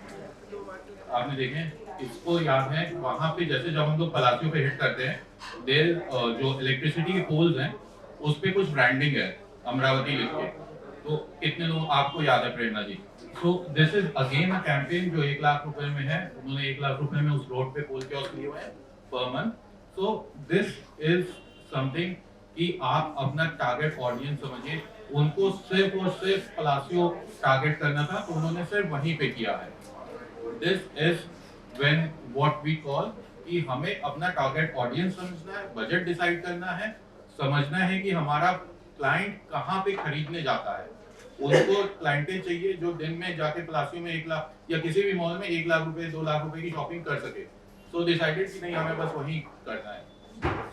आपने देखे हैं? इसको याद है वहां पे जैसे जब हम लोग प्लासियो पे हिट करते हैं, देर जो इलेक्ट्रिसिटी के पोल्स हैं उस पे कुछ ब्रांडिंग है अमरावती लिख के, तो कितने लोग आपको याद है Prerna ji? So this is again a campaign जो 1 लाख रुपए में है, उन्होंने 1 लाख रुपए में उस रोड पे पोल कियोस्क लिए हुए हैं per month. So this is something कि आप अपना टारगेट ऑडियंस समझिए, उनको सिर्फ और सिर्फ प्लासियो टारगेट करना था तो उन्होंने सिर्फ वहीं पे किया है। This is when what we call कि हमें अपना टारगेट ऑडियंस समझना है, बजट डिसाइड करना है, समझना है कि हमारा क्लाइंट कहाँ पे खरीदने जाता है। उनको क्लाइंटें चाहिए जो दिन में जाके प्लासियो में 1 लाख या किसी भी मॉल में 1 लाख रुपए 2 लाख रुपए की शॉपिंग कर सके। सो डिसाइडेड कि नहीं हमें बस वही करना है।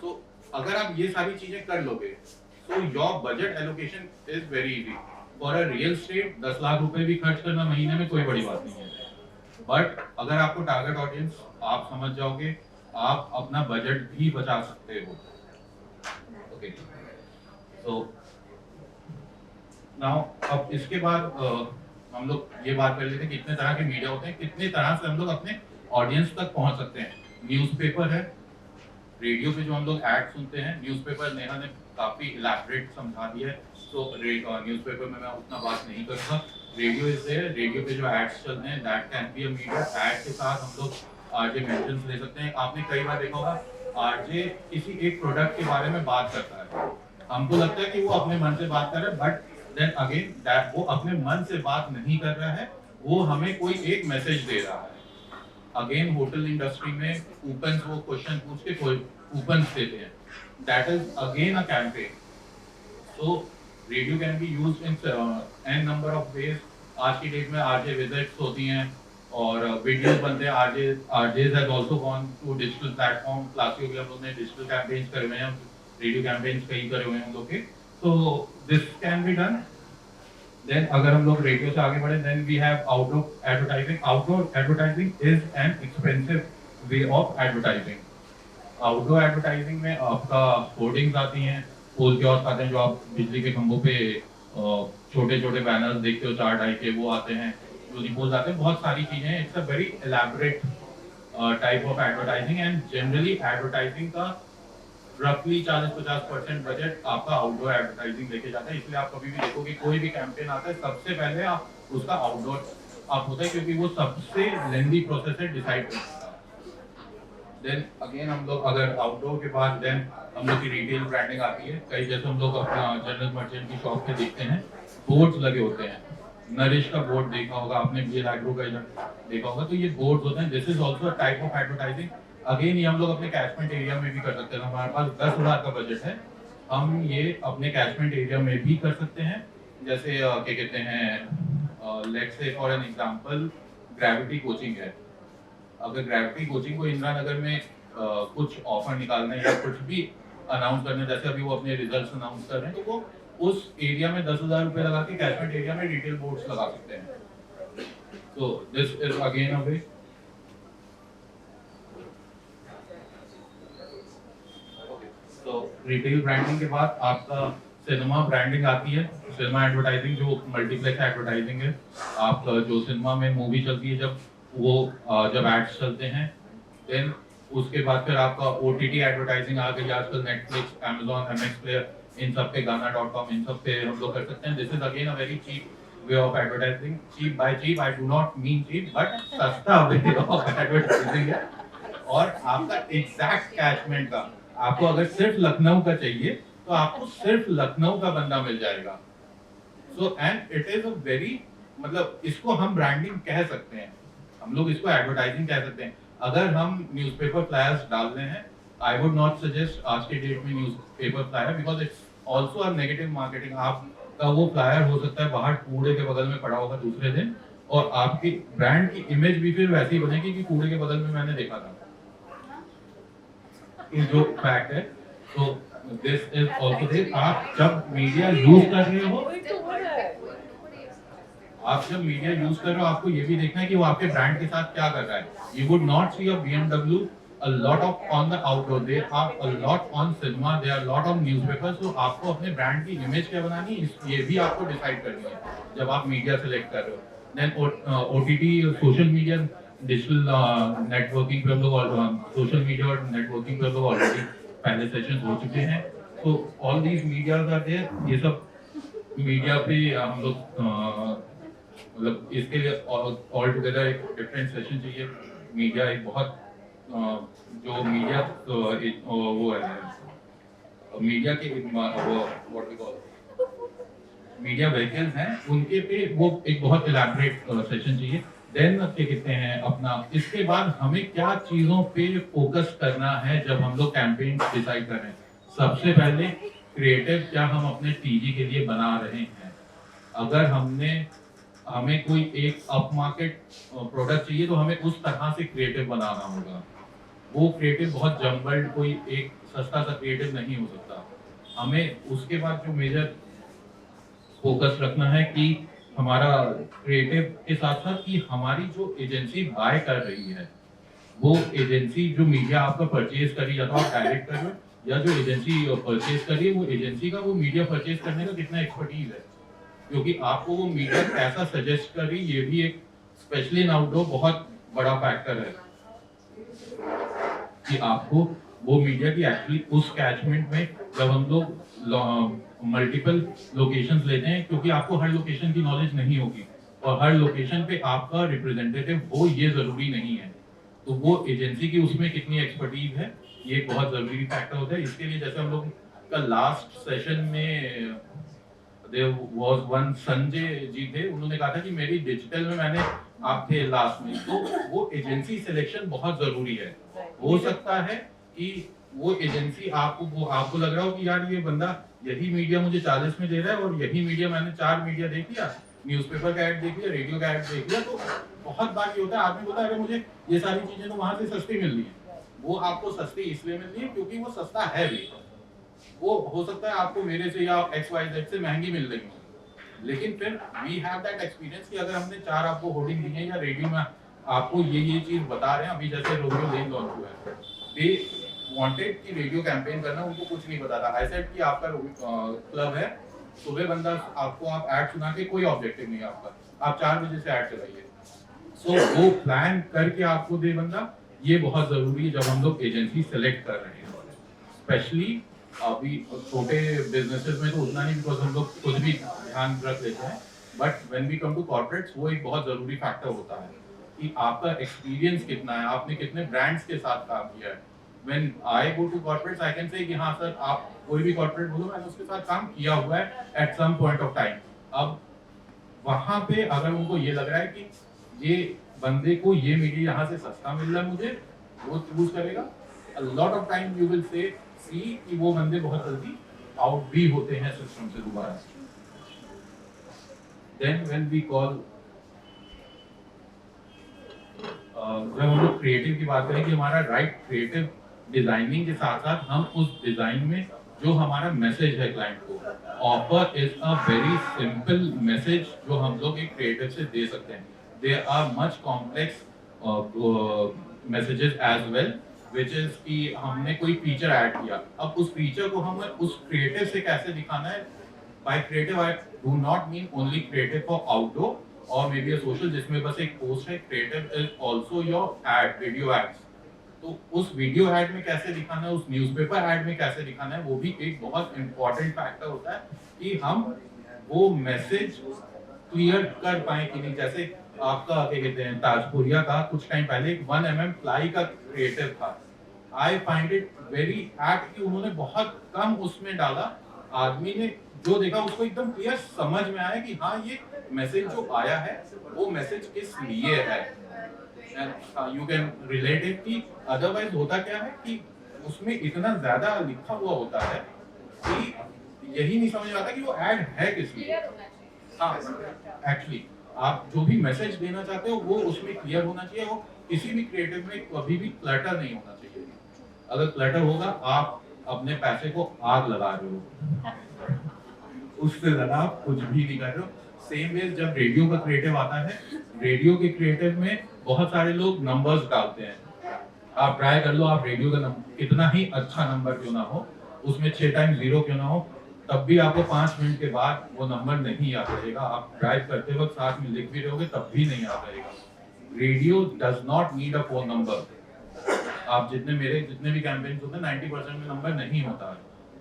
सो अगर आप ये सारी चीजें कर लोगे so your budget allocation is very easy. For a real estate 10 lakh रुपए भी खर्च करना महीने में कोई बड़ी बात नहीं है, बट अगर आपको टारगेट ऑडियंस आप समझ जाओगे आप अपना बजट भी बचा सकते हो। ओके, तो नाउ अब इसके बाद हम लोग ये बात कर लेते हैं कितने तरह के मीडिया होते हैं, कितने तरह से हम लोग अपने ऑडियंस तक पहुंच सकते हैं। न्यूज़पेपर है, रेडियो पे जो हम लोग एड सुनते हैं, न्यूज़पेपर नेहा ने काफी इलैबोरेट समझा दिया है, तो न्यूज़पेपर में मैं उतना बात नहीं करूंगा। रेडियो इज देयर, रेडियो पे जो एड्स चलते हैं that can be a media. Ad के साथ हम लोग आरजे मेंशंस ले सकते हैं। आपने कई बार देखा होगा आरजे किसी एक प्रोडक्ट के बारे में बात करता है, हमको लगता है कि वो अपने मन से बात कर रहा है, बट देन अगेन दैट वो अपने मन से बात नहीं कर रहा है, वो हमें कोई एक मैसेज दे रहा है। अगेन होटल इंडस्ट्री में कूपन्स, वो क्वेश्चन पूछ के कूपन्स देते हैं, that is again a campaign. So radio can be used in an number of ways. आज की डेट में आरजे विजिट्स होती हैं और वीडियोस बनते हैं। RJs has also gone to digital platform. क्लासियो भी हम लोग ने डिजिटल कैंपेन्स करे हुए हैं, रेडियो कैंपेन्स कई करे हुए हैं हम लोग के। तो this can be done. Then अगर हम लोग रेडियो से आगे बढ़े, then we have outdoor advertising. Outdoor advertising is an expensive way of advertising. Outdoor advertising में आपका होर्डिंग्स आती हैं, पोल कियोस्क आते हैं जो आप बिजली के खंभों पे छोटे छोटे बैनर्स देखते हो 4-2.5 के, वो आते हैं, जो रिपोर्ट आते हैं, बहुत सारी चीजें हैं। It's a very elaborate type of advertising and generally advertising का रफली 40-50% बजट आपका आउटडोर एडवर्टाइजिंग लेके जाता है। इसलिए आप कभी भी देखोगे कोई भी कैंपेन आता है सबसे पहले आप उसका आउटडोर आप होता है, क्योंकि वो सबसे लेंदी प्रोसेस है डिसाइड करने का। देन अगेन हम लोग अगर आउटडोर के बाद देन हम लोग की रिटेल ब्रांडिंग आती है। कई जैसे हम लोग अपना जनरल मर्चेंट की शॉप पे देखते हैं बोर्ड्स लगे होते हैं, नरिश का बोर्ड देखा होगा आपने, बीएल एग्रो का देखा होगा, तो ये बोर्ड्स होते हैं। This is also type of advertising. Again ये हम लोग अपने कैचमेंट एरिया में भी कर सकते हैं। हमारे पास 10,000 का बजट है, हम ये अपने कैचमेंट एरिया में भी कर सकते हैं। जैसे क्या कहते हैं, let's say for an example gravity coaching है। अगर ग्रेविटी कोचिंग को इंदिरा नगर में कुछ ऑफर निकालना है या कुछ भी अनाउंस करना है, जैसे अभी वो अपने रिजल्ट्स अनाउंस कर रहे हैं, तो वो उस एरिया में 10,000 रुपए लगा के कैचमेंट एरिया में रिटेल बोर्ड्स लगा सकते हैं। तो दिस इज अगेन अ वे। तो रिटेल ब्रांडिंग के बाद आपका सिनेमा ब्रांडिंग आती है। सिनेमा एडवर्टाइजिंग जो मल्टीप्लेक्स एडवर्टाइजिंग है, आप जो सिनेमा में मूवी चलती है जब एड्स चलते हैं, देन उसके बाद फिर आपका ओटीटी एडवर्टाइजिंग आ गई आजकल, नेटफ्लिक्स, अमेज़न, एमएक्स प्लेयर, इन सब पे, गाना.com, इन सब पे हम लोग कर सकते हैं। This is again a very cheap way of advertising. Cheap by cheap I do not mean cheap, but सस्ता वे ऑफ एडवर्टाइजिंग है। और आपका एग्जैक्ट कैचमेंट का, आपको अगर सिर्फ लखनऊ का चाहिए तो आपको सिर्फ लखनऊ का बंदा मिल जाएगा। So and it is a very, मतलब इसको हम ब्रांडिंग कह सकते हैं, हम लोग इसको एडवर्टाइजिंग कह सकते हैं। अगर हम न्यूज़पेपर फ्लायर्स डाल रहे हैं, आई वुड नॉट सजेस्ट आज के डेट में newspaper flyer, because it's also a negative marketing. आपका वो फ्लायर हो सकता है बाहर कूड़े के बगल में पड़ा होगा दूसरे दिन, और आपकी ब्रांड की इमेज भी फिर वैसी बनेगी कि कूड़े के बगल में मैंने देखा था, जो फैक्ट है। तो दिस इज ऑल्सो दिस। आप जब मीडिया यूज कर रहे हो, आपको ये भी देखना है कि वो आपके ब्रांड के साथ क्या कर रहा है। You would not see a BMW a lot of on the outdoor, they are a lot on cinema, they are a lot on newspapers। तो आपको अपने ब्रांड की इमेज क्या बनानी है, ये भी आपको डिसाइड करनी है जब आप मीडिया सेलेक्ट कर रहे हो। Then OTT, social media, digital networking पे हम लोग, सोशल मीडिया और नेटवर्किंग पे हम लोग ऑलरेडी पहले सेशन हो चुके हैं। तो all these medias are there. ये सब मीडिया पे हम लोग मतलब इसके लिए ऑल टुगेदर एक डिफरेंट सेशन चाहिए। मीडिया एक बहुत जो मीडिया वो है, मीडिया के what we call media vehicles हैं, उनके पे वो एक बहुत इलैबोरेट सेशन चाहिए। देन क्या कहते हैं अपना, इसके बाद हमें क्या चीज़ों पे फोकस करना है जब हम लोग कैंपेन डिसाइड कर रहे हैं। सबसे पहले क्रिएटिव क्या हम अपने टीजी के लिए बना रहे हैं। अगर हमें कोई एक अप मार्केट प्रोडक्ट चाहिए तो हमें उस तरह से क्रिएटिव बनाना होगा। वो क्रिएटिव बहुत जम्बल्ड कोई एक सस्ता सा क्रिएटिव नहीं हो सकता। हमें उसके बाद जो मेजर फोकस रखना है कि हमारा क्रिएटिव के साथ साथ कि हमारी जो एजेंसी बाय कर रही है, वो एजेंसी जो मीडिया आपका परचेज करी, या तो आप डायरेक्ट कर रहे हो या जो एजेंसी परचेज कर रही है, वो एजेंसी का वो मीडिया परचेज करने का कितना एक्सपर्टीज है, क्योंकि आपको वो मीडिया कैसा सजेस्ट कर रही, ये भी एक स्पेशली इन आउटडोर बहुत बड़ा फैक्टर है कि आपको वो मीडिया की एक्चुअली उस कैचमेंट में, जब हम लोग मल्टीपल लोकेशंस लेते हैं, क्योंकि आपको हर लोकेशन की नॉलेज नहीं होगी और हर लोकेशन पे आपका रिप्रेजेंटेटिव हो ये जरूरी नहीं है, तो वो एजेंसी की उसमें कितनी एक्सपर्टीज है ये एक बहुत जरूरी फैक्टर होता है। इसके लिए जैसे हम लोग का लास्ट सेशन में there was one Sanjay ji थे, उन्होंने कहा था कि मेरी डिजिटल में मैंने, आप थे लास्ट में, तो वो एजेंसी सिलेक्शन बहुत जरूरी है। हो सकता है कि वो एजेंसी आपको लग रहा हो कि यार ये बंदा यही मीडिया मुझे 40 में दे रहा है और यही मीडिया मैंने 4 मीडिया देख लिया, न्यूज़पेपर का ऐड देख लिया, रेडियो का ऐड देख लिया, तो बहुत बार ये होता है आदमी बोलता है अरे मुझे ये सारी चीजें तो वहां से सस्ती मिल रही है। वो आपको सस्ती इसलिए मिल रही है क्योंकि वो सस्ता है भी। वो हो सकता है आपको मेरे से या XYZ से महंगी मिल रही हो, लेकिन फिर वी हैव दैट एक्सपीरियंस कि अगर हमने 4 आपको होर्डिंग दी है या रेडियो में आपको ये चीज बता रहे हैं, अभी जैसे रेडियो लेन लॉन्च हुआ है, दे वांटेड कि रेडियो कैंपेन करना, उनको कुछ नहीं पता था। आई सेड कि आपका क्लब है, सुबह बंदा आप ऐड सुना के, कोई ऑब्जेक्टिव नहीं है आपका, आप 4 बजे से ऐड चलाइए। सो वो प्लान करके आपको दे बंदा, ये बहुत जरूरी है जब हम लोग एजेंसी सेलेक्ट कर रहे हैं। स्पेशली अभी छोटे बिजनेसेस में तो उतना नहीं, बिकॉज हम लोग खुद भी ध्यान रख लेते हैं, but when we come to corporates वो एक बहुत जरूरी फैक्टर होता है कि आपका एक्सपीरियंस कितना है, आपने कितने ब्रांड्स के साथ काम किया है। When I go to corporates, I can say कि हाँ सर, आप कोई भी कॉर्पोरेट बोलो, मैंने उसके साथ काम किया हुआ है at some point of time। अब वहाँ पे अगर उनको ये लग रहा है कि ये बंदे को ये मीडिया यहाँ से सस्ता मिल रहा है मुझे, वो चूज करेगा। A lot of time you will say सी कि वो बंदे बहुत जल्दी आउट भी होते हैं सिस्टम से दोबारा। Then when we call जब हम लोग क्रिएटिव की बात करें कि हमारा राइट क्रिएटिव डिजाइनिंग के साथ साथ हम उस डिजाइन में जो हमारा मैसेज है क्लाइंट को, offer is a very simple message जो हम लोग एक क्रिएटिव से दे सकते हैं। There are much complex messages as well, which is कि हमने कोई फीचर ऐड किया, अब उस फीचर को हमें उस क्रिएटिव से कैसे दिखाना है। By creative I do not mean only creative for outdoor और मे बी अ सोशल जिसमें बस एक पोस्ट है। Creative is also your ad, video ads. तो उस वीडियो एड में कैसे दिखाना है, उस न्यूज़पेपर एड में कैसे दिखाना है, वो भी एक बहुत इंपॉर्टेंट फैक्टर होता है कि हम वो मैसेज क्लियर कर पाए कि नहीं। जैसे आपका क्या कहते हैं, ताजपुरिया का कुछ टाइम पहले एक 1 mm प्लाई का क्रिएटिव था। I find it very act कि उन्होंने बहुत कम उसमें डाला, आदमी ने जो देखा उसको एकदम क्लियर समझ में आया कि हाँ ये मैसेज जो आया है वो मैसेज किस लिए है। यू कैन रिलेट इट कि अदरवाइज होता क्या है कि उसमें इतना ज्यादा लिखा हुआ होता है कि यही नहीं समझ आता कि वो ऐड है किस लिए। हाँ, एक्चुअली आप जो भी मैसेज देना चाहते हो वो उसमें क्लियर होना चाहिए। वो किसी भी क्रिएटिव में कभी भी क्लटर नहीं होना चाहिए। अगर क्लटर होगा आप अपने पैसे को आग लगा रहे हो, उससे ज्यादा आप कुछ भी नहीं कर रहे हो। सेम वे जब रेडियो का क्रिएटिव आता है, रेडियो के क्रिएटिव में बहुत सारे लोग नंबर्स डालते हैं। आप ट्राई कर लो, आप रेडियो का कितना ही अच्छा नंबर क्यों ना हो, उसमें 6 टाइम्स 0 क्यों ना हो, तब भी आपको 5 मिनट के बाद वो नंबर नहीं याद रहेगा। आप ड्राइव करते वक्त साथ में लिख भी रहोगे तब भी नहीं याद रहेगा। Radio does not need a phone number. आप जितने भी कैंपेन्स होते हैं 90% में नंबर नहीं होता है,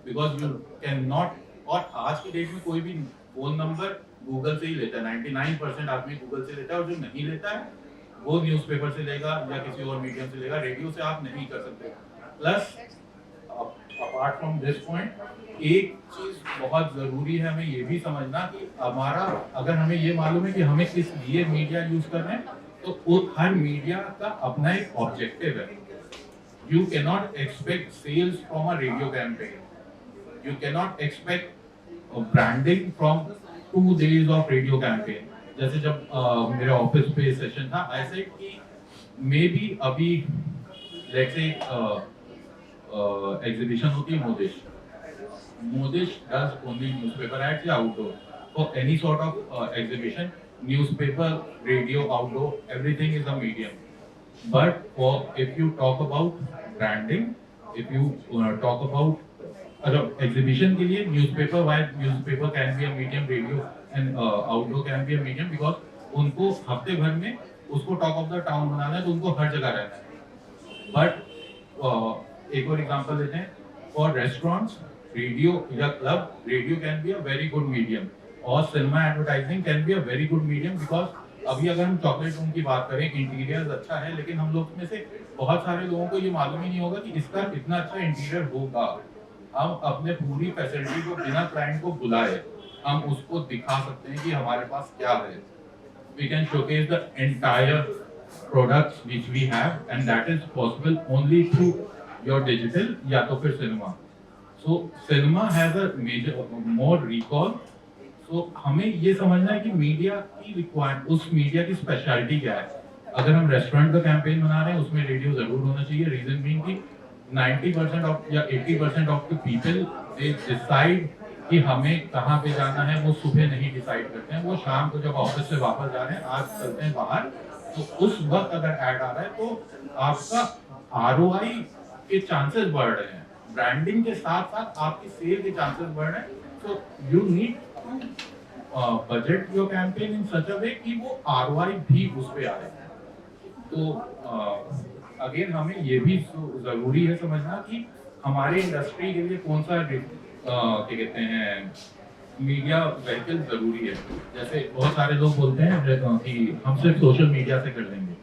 बिकॉज यू कैन नॉट। और आज की डेट में कोई भी फोन नंबर गूगल से ही लेता है, 99% आदमी गूगल से लेता है, और जो नहीं लेता है वो न्यूज़पेपर से लेगा या किसी और मीडियम से लेगा। रेडियो से आप नहीं कर सकते। Plus apart from this point, एक चीज बहुत जरूरी है हमें ये भी समझना कि हमारा, अगर हमें ये मालूम है कि हमें किस लिए मीडिया यूज कर रहे हैं, तो तो हर मीडिया का अपना एक ऑब्जेक्टिव है. You cannot expect sales from a radio campaign. You cannot expect branding from 2 days of radio campaign. जैसे जब मेरे ऑफिस पे सेशन था, I said कि maybe अभी let's say एग्जीबिशन होती है मोदिश. Modish does only newspaper ads या outdoor. For any sort of exhibition, newspaper, radio, outdoor, everything is a medium. But if you talk about branding, if you talk about exhibition के लिए newspaper, why newspaper can be a medium, radio and outdoor can be a medium, because उनको हफ्ते भर में उसको talk of the town बनाना है, तो उनको हर जगह रहना है. बट एक और एग्जांपल लेते हैं, फॉर रेस्टोरेंट्स रेडियो या club, radio can be a very good medium, और cinema advertising can be a very good medium. Because अभी अगर हम चॉकलेट रूम की बात करें, इंटीरियर अच्छा है, लेकिन हम लोग में से बहुत सारे लोगों को ये मालूम ही नहीं होगा कि इसका कितना अच्छा इंटीरियर होगा. हम अपने पूरी फैसिलिटी को बिना क्लाइंट को बुलाए हम उसको दिखा सकते हैं कि हमारे पास क्या है. We can showcase the entire products which we have, and that is possible only through your digital या तो फिर cinema. So cinema has a major more recall. तो हमें ये समझना है कि मीडिया की रिक्वायरमेंट, उस मीडिया की स्पेशलिटी क्या है. अगर हम रेस्टोरेंट का कैंपेन बना रहे हैं, उसमें रेडियो जरूर होना चाहिए. रीजन बीइंग कि 90% ऑफ या 80% of the people they decide कि हमें कहाँ पे जाना है, वो सुबह नहीं डिसाइड करते हैं, वो शाम को जब ऑफिस से वापस जा रहे हैं, आज चलते हैं बाहर, तो उस वक्त अगर ऐड आ रहा है तो आपका ROI के चांसेस बढ़ रहे हैं. ब्रांडिंग के साथ साथ आपकी सेल के चांसेस बढ़ रहे हैं. So you need budget your campaign in such a way कि वो ROI भी उस पे आ रहे हैं. तो अगेन हमें ये भी जरूरी है समझना कि हमारे इंडस्ट्री के लिए कौन सा क्या कहते हैं मीडिया व्हीकल जरूरी है. जैसे बहुत सारे लोग बोलते हैं कि हम सिर्फ सोशल मीडिया से कर लेंगे.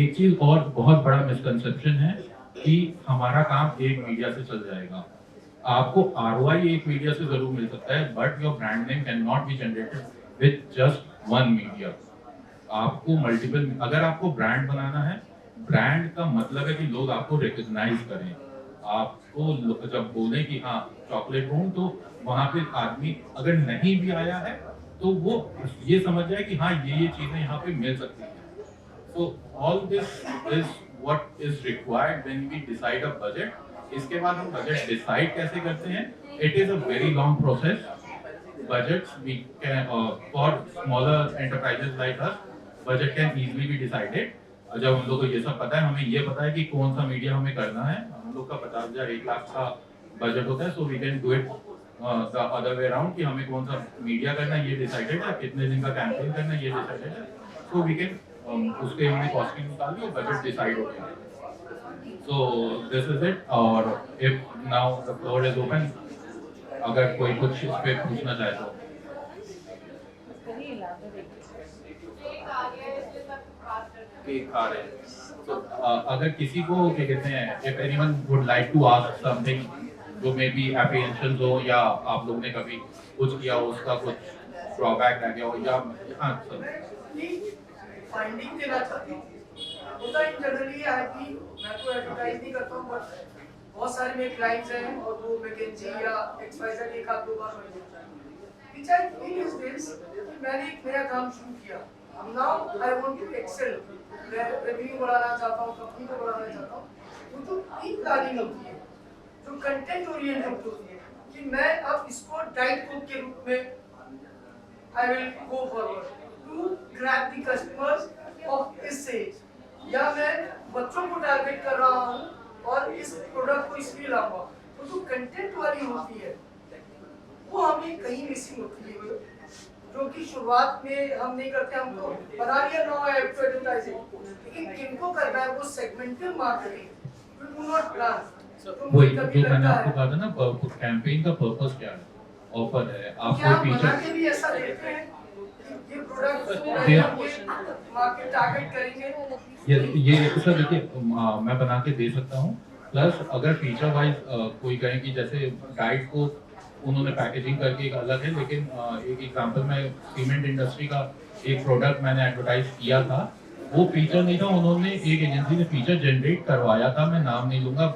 एक चीज और बहुत बड़ा मिसकंसेप्शन है कि हमारा काम एक मीडिया से चल जाएगा. आपको ROI एक मीडिया से जरूर मिल सकता है, but your brand name can not be generated with just one media. आपको मल्टीपल, अगर आपको ब्रांड बनाना है, ब्रांड का मतलब है कि लोग आपको रिकॉग्नाइज करें. आपको जब बोले कि हाँ चॉकलेट रूम, तो वहाँ पे आदमी अगर नहीं भी आया है तो वो ये समझ जाए कि हाँ ये चीजें यहाँ पे मिल सकती हैं. So all this is what is required when we decide a budget. इसके बाद हम बजट डिसाइड कैसे करते हैं? It is a very long process. Budgets we can for smaller enterprises like us, budget can easily be decided. जब हम लोग को ये सब पता है, हमें ये पता है कि कौन सा मीडिया हमें करना है. हम लोग का 50,000 1 लाख का बजट होता है, so we can do it the other way around कि हमें कौन सा मीडिया करना है ये डिसाइडेड है, कितने दिन का कैंपेन करना है ये डिसाइडेड है. So we can उसके हमने कॉस्टिंग निकाल दी और बजट डिसाइड हो गया. So this is it. और if now the floor is open, अगर कोई कुछ इस पे पूछना चाहे तो. केक खा रहे हैं. So अगर किसी को क्या कहते हैं, if anyone would like to ask something जो मे बी apprehensions हो, या आप लोग ने कभी कुछ किया हो उसका कुछ ड्रॉबैक रह गया हो, या हाँ सर फाइंडिंग देना चाहती हूँ. होता है जनरली है कि मैं तो एडवर्टाइज नहीं करता हूँ, बट बहुत सारे मेरे क्लाइंट्स हैं और वो वैकेंसी या XYZ एक आध दो बार मिल जाता है. Which I feel is this, मैंने एक नया काम शुरू किया. Now I want to excel. मैं रेवेन्यू बढ़ाना चाहता हूँ, कंपनी को बढ़ाना चाहता हूँ. वो तो टीम प्लानिंग होती है जो कंटेंट ओरिएंटेड होती है कि मैं अब इसको डाइट बुक के रूप में I will go forward to grab the customers of this age. या मैं बच्चों को टारगेट कर रहा हूँ और इस प्रोडक्ट को इसलिए लाऊंगा. तो जो कंटेंट वाली होती है वो हमें कहीं मिसिंग होती है, जो कि शुरुआत में हम नहीं करते. हम तो बना लिया नो एडवर्टाइजिंग, लेकिन किनको करना है वो segmental marketing. We do not plan. वही जो मैंने आपको कहा था ना, कैंपेन का पर्पस क्या है, ऑफर है, आपको फीचर भी ऐसा देते हैं ये प्रोडक्ट मार्केट टारगेट करेंगे. ये सर देखिए मैं बना के दे सकता हूँ. प्लस अगर फीचर वाइज कोई कहे कि जैसे डाइट को उन्होंने पैकेजिंग करके एक अलग है, लेकिन एक एग्जांपल में सीमेंट इंडस्ट्री का एक प्रोडक्ट मैंने एडवर्टाइज किया था वो फीचर नहीं था, उन्होंने एक एजेंसी ने फीचर जनरेट करवाया था, मैं नाम नहीं लूंगा,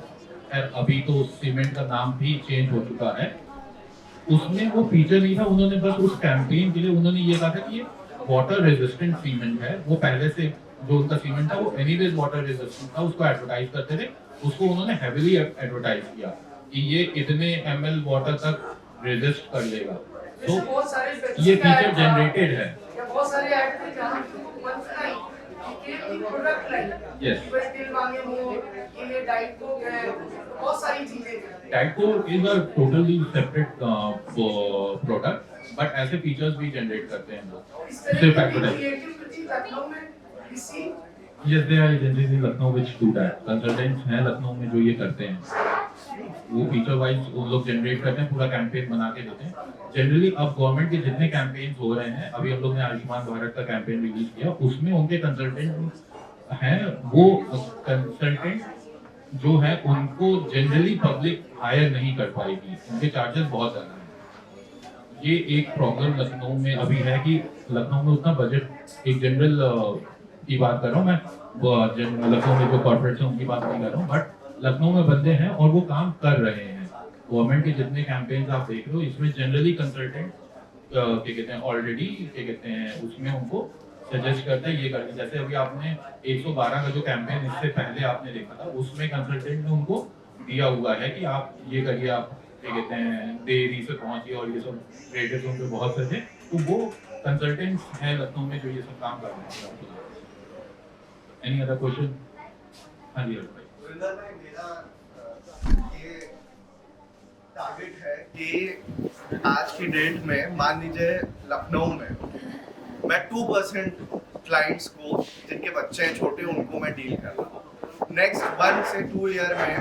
खैर अभी तो सीमेंट का नाम भी चेंज हो चुका है। उसमें वो फीचर नहीं था, उन्होंने बस उस कैंपेन के लिए उन्होंने ये कहा था कि ये वाटर रेजिस्टेंट सीमेंट है। वो पहले से जो उनका सीमेंट था वो एनीवेज वाटर रेजिस्टेंट था, उसको एडवर्टाइज करते थे, उसको उन्होंने हेविली एडवर्टाइज किया कि ये इतने ml वाटर तक रेजिस्ट कर लेगा। तो बहुत सारे ये फीचर जनरेटेड है। या बहुत सारे ऐड थे जहाँ once लाइन कि एक प्रोडक्ट लाइन Yes. बस दिल मांगे मुंह ये डाइट को है, बहुत सारी चीजें Tyco is a totally separate product, but ऐसे features भी generate करते हैं लोग। इस तरह सिर्फ की advertise। क्रिएटिव चीज लखनऊ में किसी Yes, there are agencies in Lucknow which do that. Consultants हैं लखनऊ में जो ये करते हैं। वो फीचर वाइज उन लोग जनरेट करते हैं, पूरा कैंपेन बना के देते हैं। जनरली अब गवर्नमेंट के जितने कैंपेन्स हो रहे हैं, अभी हम लोग ने आयुष्मान भारत का कैंपेन रिलीज किया, उसमें उनके कंसल्टेंट हैं, वो कंसल्टेंट जो है उनको जनरली पब्लिक हायर नहीं कर पाएगी, उनके चार्जेस बहुत ज़्यादा हैं। ये एक प्रॉब्लम लखनऊ में अभी है कि लखनऊ में उतना बजट, एक जनरल की बात कर रहा हूँ मैं, लखनऊ में जो कॉर्पोरेट है उनकी बात नहीं कर रहा हूँ, बट लखनऊ में बंदे हैं और वो काम कर रहे हैं। गवर्नमेंट के जितने कैंपेन्स आप देख रहे हो, इसमें जनरली कंसल्टेंट क्या कहते हैं ऑलरेडी क्या कहते हैं उसमें उनको सजेस्ट करता है ये करके। जैसे अभी आपने 112 का जो कैंपेन इससे पहले आपने देखा था, उसमें कंसल्टेंट ने उनको दिया हुआ है कि आप ये करिए, आप क्या कहते हैं देरी से पहुंचिए और ये सब रेटेड उनके बहुत से थे, तो वो कंसल्टेंट्स हैं लखनऊ में जो ये सब काम कर रहे हैं। Any other question? हाँ जी भाई। गुरिंदर भाई, मेरा ये टारगेट है कि आज की डेट में मान लीजिए लखनऊ में मैं 2% क्लाइंट्स को जिनके बच्चे हैं छोटे उनको मैं डील कर रहा हूँ। नेक्स्ट 1 से 2 ईयर में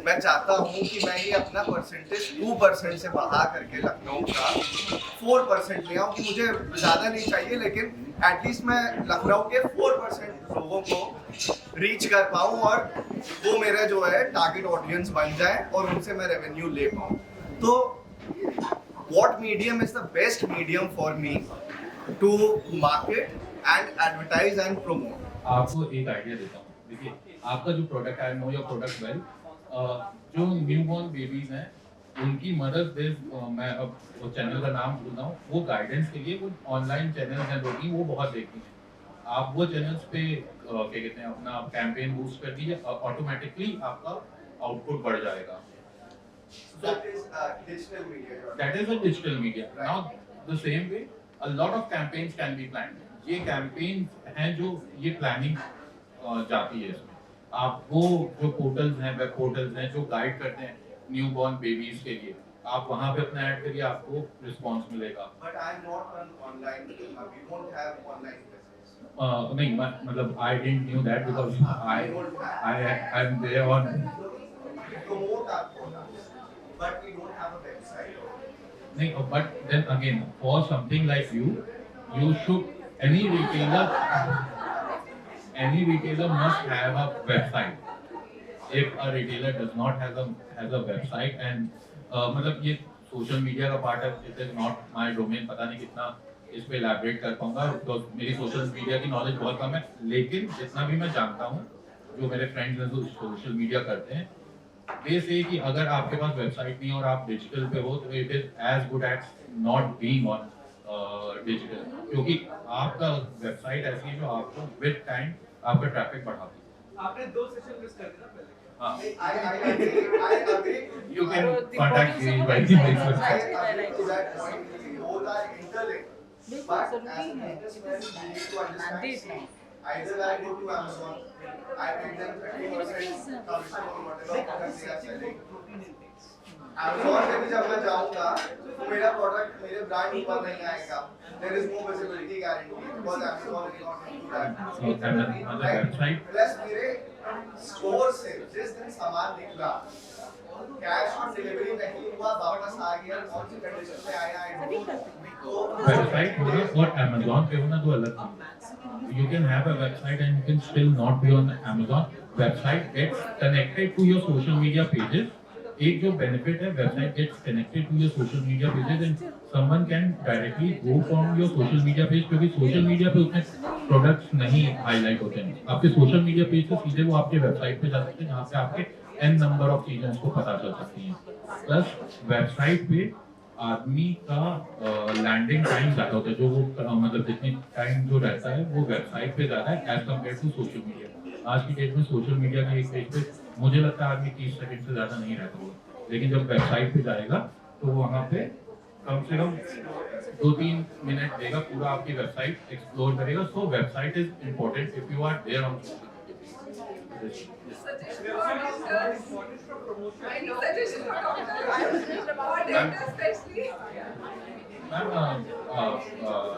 मैं चाहता हूँ कि मैं ये अपना परसेंटेज 2% से बढ़ा करके लखनऊ का 4% ले आऊँ, कि मुझे ज़्यादा नहीं चाहिए लेकिन एटलीस्ट मैं लखनऊ के 4% लोगों को रीच कर पाऊँ और वो मेरा जो है टारगेट ऑडियंस बन जाए और उनसे मैं रेवेन्यू ले पाऊँ। तो what medium is the best medium for me to market and advertise and promote? आपको एक आइडिया देता हूँ। देखिए, आपका जो प्रोडक्ट है, नो योर प्रोडक्ट वेल, जो न्यूबॉर्न बेबीज हैं उनकी मदर्स डे, मैं अब वो चैनल का नाम भूल रहा हूँ, वो गाइडेंस के लिए वो ऑनलाइन चैनल हैं दो तीन, वो बहुत देखती हैं। आप वो चैनल्स पे क्या कहते हैं अपना कैंपेन बूस्ट कर दीजिए, ऑटोमेटिकली आपका आउटपुट बढ़ जाएगा। That is digital media. That is a digital media. Now the same way, a lot of campaigns can be planned. ये campaigns हैं जो ये प्लानिंग जाती है इसमें। आप वो जो पोर्टल्स हैं, वेब पोर्टल्स हैं जो गाइड करते हैं न्यूबॉर्न बेबीज के लिए, आप वहाँ पे अपना ऐड करिए, आपको रिस्पॉन्स मिलेगा। But I am not on online. We don't have online presence. नहीं, मतलब I didn't knew that because I'm there on. Promote our products, but we don't have a website. नहीं, but then again, for something like you should, any retailer must have a website. If a retailer does not has a website and मतलब ये social media का part है, it is not my domain, पता नहीं कितना इस पे elaborate कर पाऊंगा बिकॉज मेरी सोशल मीडिया की नॉलेज बहुत कम है, लेकिन जितना भी मैं जानता हूँ, जो मेरे फ्रेंड्स हैं जो सोशल मीडिया करते हैं, दे से कि अगर आपके पास वेबसाइट नहीं है और आप डिजिटल पे हो तो it is as good as not being on digital, क्योंकि आपका वेबसाइट ऐसी है जो आपको विद टाइम आपका ट्रैफिक बढ़ाती है। आपने 2 सेशन मिस कर दिया ना पहले। हाँ, I agree. you can contact me by the website. I agree to that point. Both are interlinked. But as a businessman, we need to understand. Either I go to Amazon, I pay them 30% commission on whatever product they are selling. Amazon पे भी जब मैं जाऊँगा तो मेरा product मेरे brand ऊपर नहीं आएगा. There is no visibility guarantee because Amazon is not into that. So website. Plus मेरे स्टोर से जिस दिन सामान निकला, कैश ऑन डिलीवरी नहीं हुआ, वापस आ गया, कौन सी कंडीशन में आया, I don't know. वेबसाइट होगा और Amazon पे होना दो अलग चीज़। You can have a website and you can still not be on Amazon. Website gets connected to your social media pages. एक जो benefit है, website gets connected to your social media pages and someone can directly go from your social media page, क्योंकि social media पे उसने products नहीं highlight होते हैं। आपके सोशल मीडिया पेज से सीधे वो आपके वेबसाइट पे जा सकते हैं, जहाँ पे आपके n नंबर ऑफ चीज़ें उसको पता चल सकती हैं। प्लस वेबसाइट पे आदमी का लैंडिंग टाइम ज़्यादा होता है, जो वो मतलब जितनी टाइम जो रहता है वो वेबसाइट पे ज़्यादा है as compare to social media. आज की डेट में सोशल मीडिया के एक पेज पे मुझे लगता है आदमी 30 सेकंड से ज़्यादा नहीं रहता होगा, लेकिन जब वेबसाइट पे जाएगा तो वहाँ पे कम से कम 2-3 मिनट देगा, पूरा आपकी वेबसाइट एक्सप्लोर करेगा। So website is important if you are there on ma'am.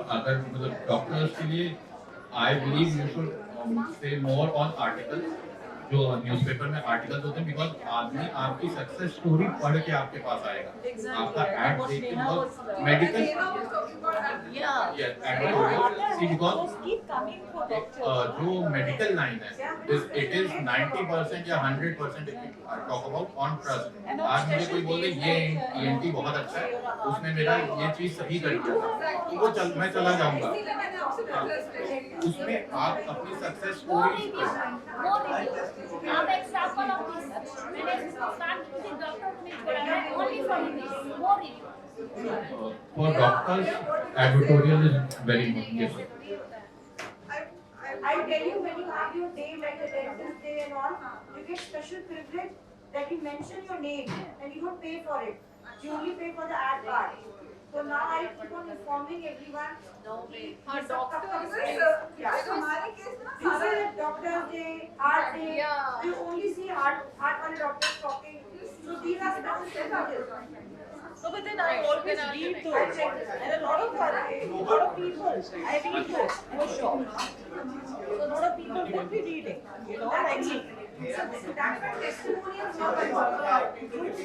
अगर मतलब डॉक्टर्स के लिए I believe you should say more on articles, जो न्यूज़पेपर में आर्टिकल्स होते हैं, बिकॉज आदमी आपकी सक्सेस स्टोरी पढ़ के आपके पास आएगा, आपका एड देख के बहुत मेडिकल जो मेडिकल लाइन है इट इज 90% या 100% टॉक अबाउट ऑन ट्रस्ट। आज मुझे कोई बोल दे ये ENT बहुत अच्छा है, उसने मेरा ये चीज सही कर दिया, तो वो मैं चला जाऊंगा। उसमें आप अपनी success story I'm example of this. When I start using doctor to make sure I only from this, more reviews. For doctors, advertorial is very important. Yes. I tell you, when you have your day, like the dentist day and all, you get special privilege that you mention your name and you don't pay for it. You only pay for the ad part. So now I keep on informing everyone. हाँ doctors हमारे case में ना सारे doctors day, heart day, you only see heart वाले doctors talking. So these are special privileges. No, but then I always read those, and a lot of people, I read those for sure. So a lot of people will be reading, you know, like me. So that's why testimonials are important.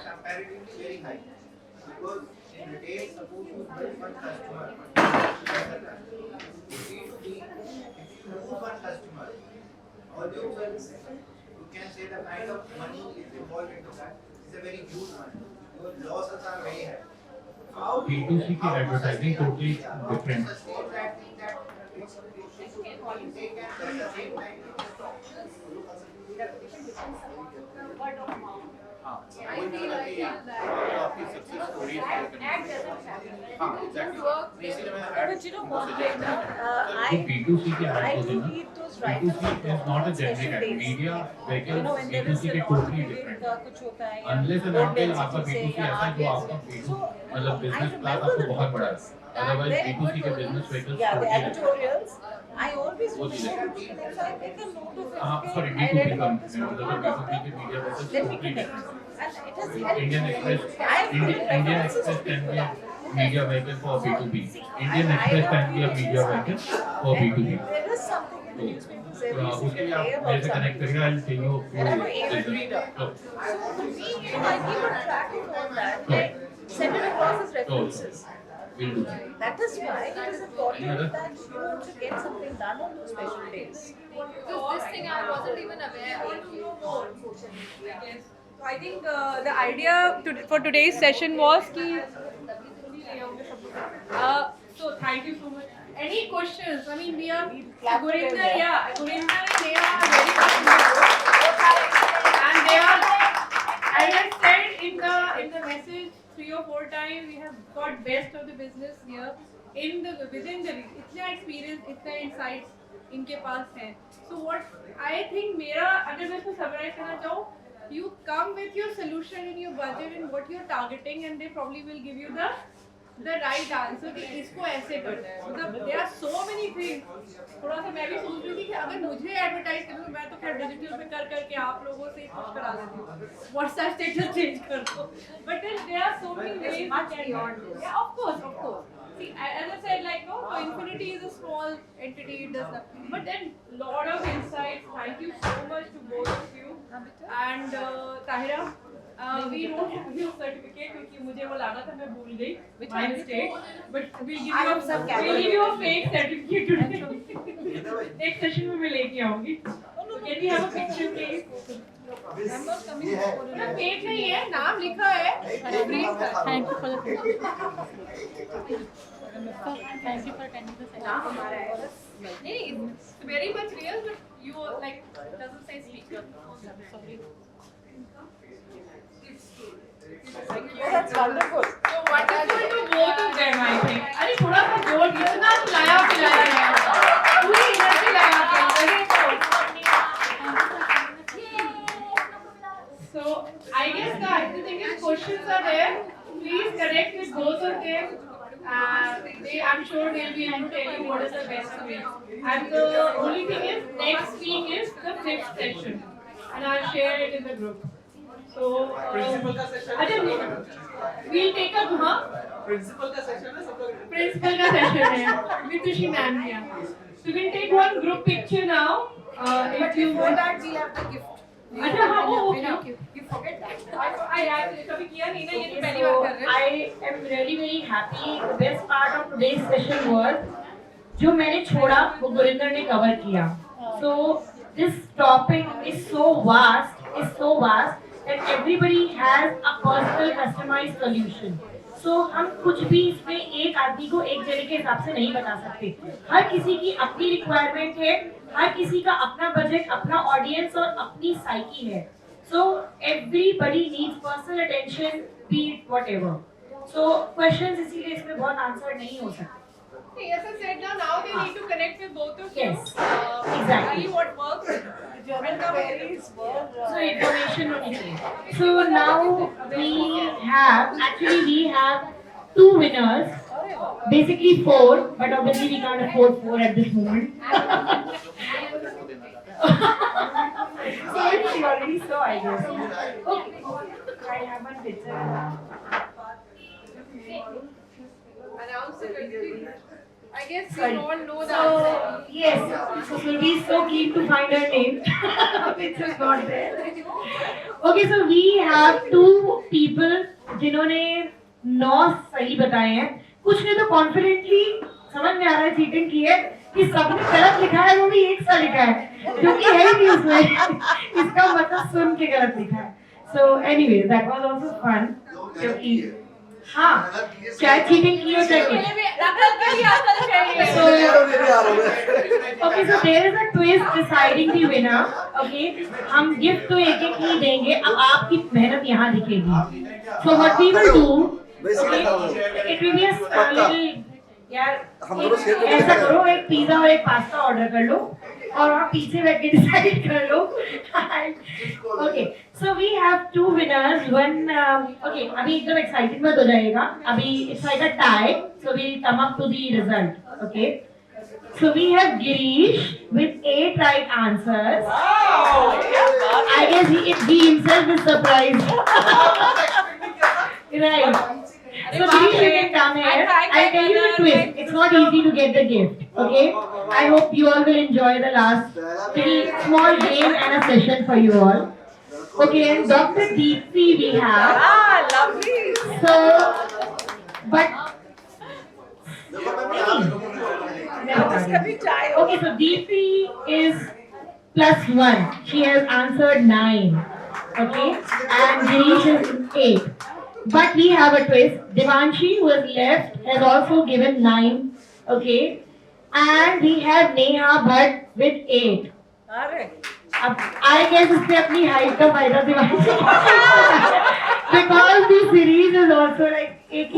Comparatively very high, because in retail, suppose you lose one customer, if you lose one customer, although you can say the kind of money is involved into that is a very huge one. Your losses are very high. How B2C की advertising totally different. sustain that thing that they can at the same time. आपकी success story हाँ exactly, इसीलिए मैंने But you know what, Neha, तो B2C के I add होते do हैं ना, read those right B2C is not a generic ad. Media vehicles B2C के totally different. कुछ होता है Unless and until आपका B2C ऐसा है जो आपका B2 मतलब business class आपको बहुत बड़ा है, otherwise B2C के business vehicles yeah, the totally different. editorials, I always वो चीज़ है। so I make a note of it. हाँ Okay, sorry I read B2B about this मतलब one B2B के media vehicles Let me totally connect. different. And it has helped Indian me. Express, I have Indian Express can be a media vehicle for B2B. Indian Express can be a media vehicle for B2B. There is something in the newspapers every उसके लिए single day आप about मेरे से connect something. करिए, I'll tell you And I'm an avid reader. So, So for me, you know, I keep on track of all that. Like, send it across as references. we'll do that. That is why it is important that you also get something done on those special days. Because this thing I wasn't even aware of. Yes. So I think the idea for today's session was ki. So thank you so much. Any questions? I mean, we are Gurinder, yeah, Gurinder and Neha are very much and they are. I have said in the message 3 or 4 times, we have got best of the business here within the इतना experience, इतना insights इनके पास हैं. So what I think मेरा अगर मैं इसको summarize करना चाहूँ, you come with your solution in your budget and what you're targeting, and they probably will give you the right answer कि इसको ऐसे करना है. मतलब there are so many things. थोड़ा सा मैं भी सोच रही थी कि अगर मुझे एडवर्टाइज करना तो मैं तो खैर डिजिटल पे कर करके आप लोगों से कुछ करा देती हूँ, व्हाट्सएप स्टेटस चेंज कर दो. But then there are so many ways. Much beyond this. Yeah, of course. See, as I said, like no, Infiniti is a small entity. It does not. But then lot of insights. Thank you so much to both of you. And Tahira, we don't have your certificate क्योंकि मुझे वो लाना था, मैं भूल गई. My mistake. But we'll give you a fake certificate today. Next session में मैं लेके आऊँगी. Can we have a picture, please? Members coming before पेट नहीं है, नाम लिखा है. Thank you for attending the session. नाम हमारा है बस. नहीं, it's very much real, but you like doesn't say speaker. Sorry. That's wonderful. So wonderful to both of them, I think. अरे थोड़ा सा जोर इतना खिलाया पिलाया है. पूरी एनर्जी लगा के अंदर. So I guess the thing is questions are there. Please connect with both of them. I'm sure they'll be able to tell you what is the best way. And the only thing is next week is the 5th session, and I'll share it in the group. So principal का session अच्छा we'll take a principal का session है सब लोग principal का session है with Tushi ma'am here. So we'll take one group picture now. If you Before that, we have the gift. अच्छा हाँ वो okay. You forget that. I कभी किया नहीं ना ये तो पहली बार कर रहे हैं. I am really very happy. The best part of today's session was जो मैंने छोड़ा वो गुरिंदर ने कवर किया. So this topic is so vast that everybody has a personal customized solution. So हम कुछ भी इसमें एक आदमी को एक जने के हिसाब से नहीं बता सकते. हर किसी की अपनी रिक्वायरमेंट है, हर किसी का अपना बजट, अपना ऑडियंस और अपनी साइकी है. So everybody needs personal attention, be it whatever. So questions इसीलिए इसमें बहुत आंसर नहीं हो सकते. As I said now they need to connect with both of you. Yes, exactly. See what works. German queries were. So information only. So now we have two winners. Basically 4, but obviously we can't afford 4 at this moment. So it's already so I guess. Okay. I have one picture. Announce it. I guess you all know that. So, yes, so Sulbi is so keen to find her name, which is not there. Okay, so we have 2 people जिन्होंने 9 सही बताए हैं. कुछ ने तो confidently समझ में आ रहा है चीटिंग की है कि सबने गलत लिखा है, वो भी एक सा लिखा है जो कि है ही नहीं उसमें. इसका मतलब सुन के गलत लिखा है. So anyway, that was also fun. क्योंकि हाँ चाहे चीटिंग की हो चाहे okay, so there is a twist deciding the winner. Okay, हम गिफ्ट तो एक एक ही देंगे. अब आपकी मेहनत यहाँ दिखेगी. So what we will do, okay, it will be a little यार ऐसा करो, एक पिज्जा और एक पास्ता ऑर्डर कर लो और आप पीछे बैठ के डिसाइड कर लो. Okay, so we have 2 winners. One okay, अभी एकदम एक्साइटेड मत हो जाएगा. अभी it's like a tie, so we come up to the result. Okay, so we have Girish with 8 right answers. Wow! I guess he himself is surprised. Right. So Girish, you can come here. I'll tell you the twist. It's not easy to get the gift. Okay. I hope you all will enjoy the last little small game and a session for you all. Okay, and Dr. Deepthi we have. Ah, lovely. So, but okay, so Deepthi is +1. She has answered 9. Okay, and Girish is 8. But we have a twist. Devanshi, who is left, has also given 9. Okay, and we have Neha Bhatt with 8. अरे अब I guess इससे अपनी height का फायदा Diwali because the series is also like एक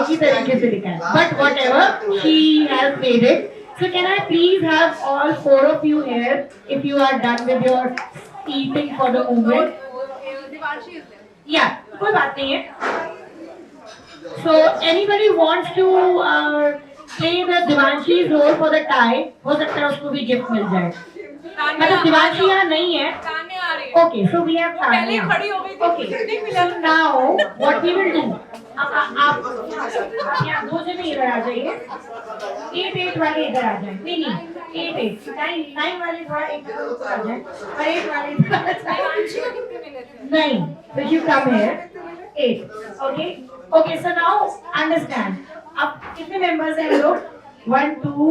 ही तरीके से लिखा है. But whatever, she has made it. So can I please have all 4 of you here if you are done with your eating for the moment? Devanshi is there. Yeah, कोई बात नहीं है. So anybody wants to play the Devanshi's role for the tie? हो सकता है उसको भी gift मिल जाए. मतलब दिवांशी यहाँ नहीं है. Okay, so we have Tanya. Okay, so now what we will do? आप यहाँ 2 जने इधर आ जाइए. 8 वाले इधर आ जाए. नहीं 8 9 वाले थोड़ा एक जगह ऊपर आ जाए और 8 वाले इधर आ जाए. नहीं, so you come here. 8. Okay. Okay, so now understand. अब कितने members हैं हम लोग? 1 2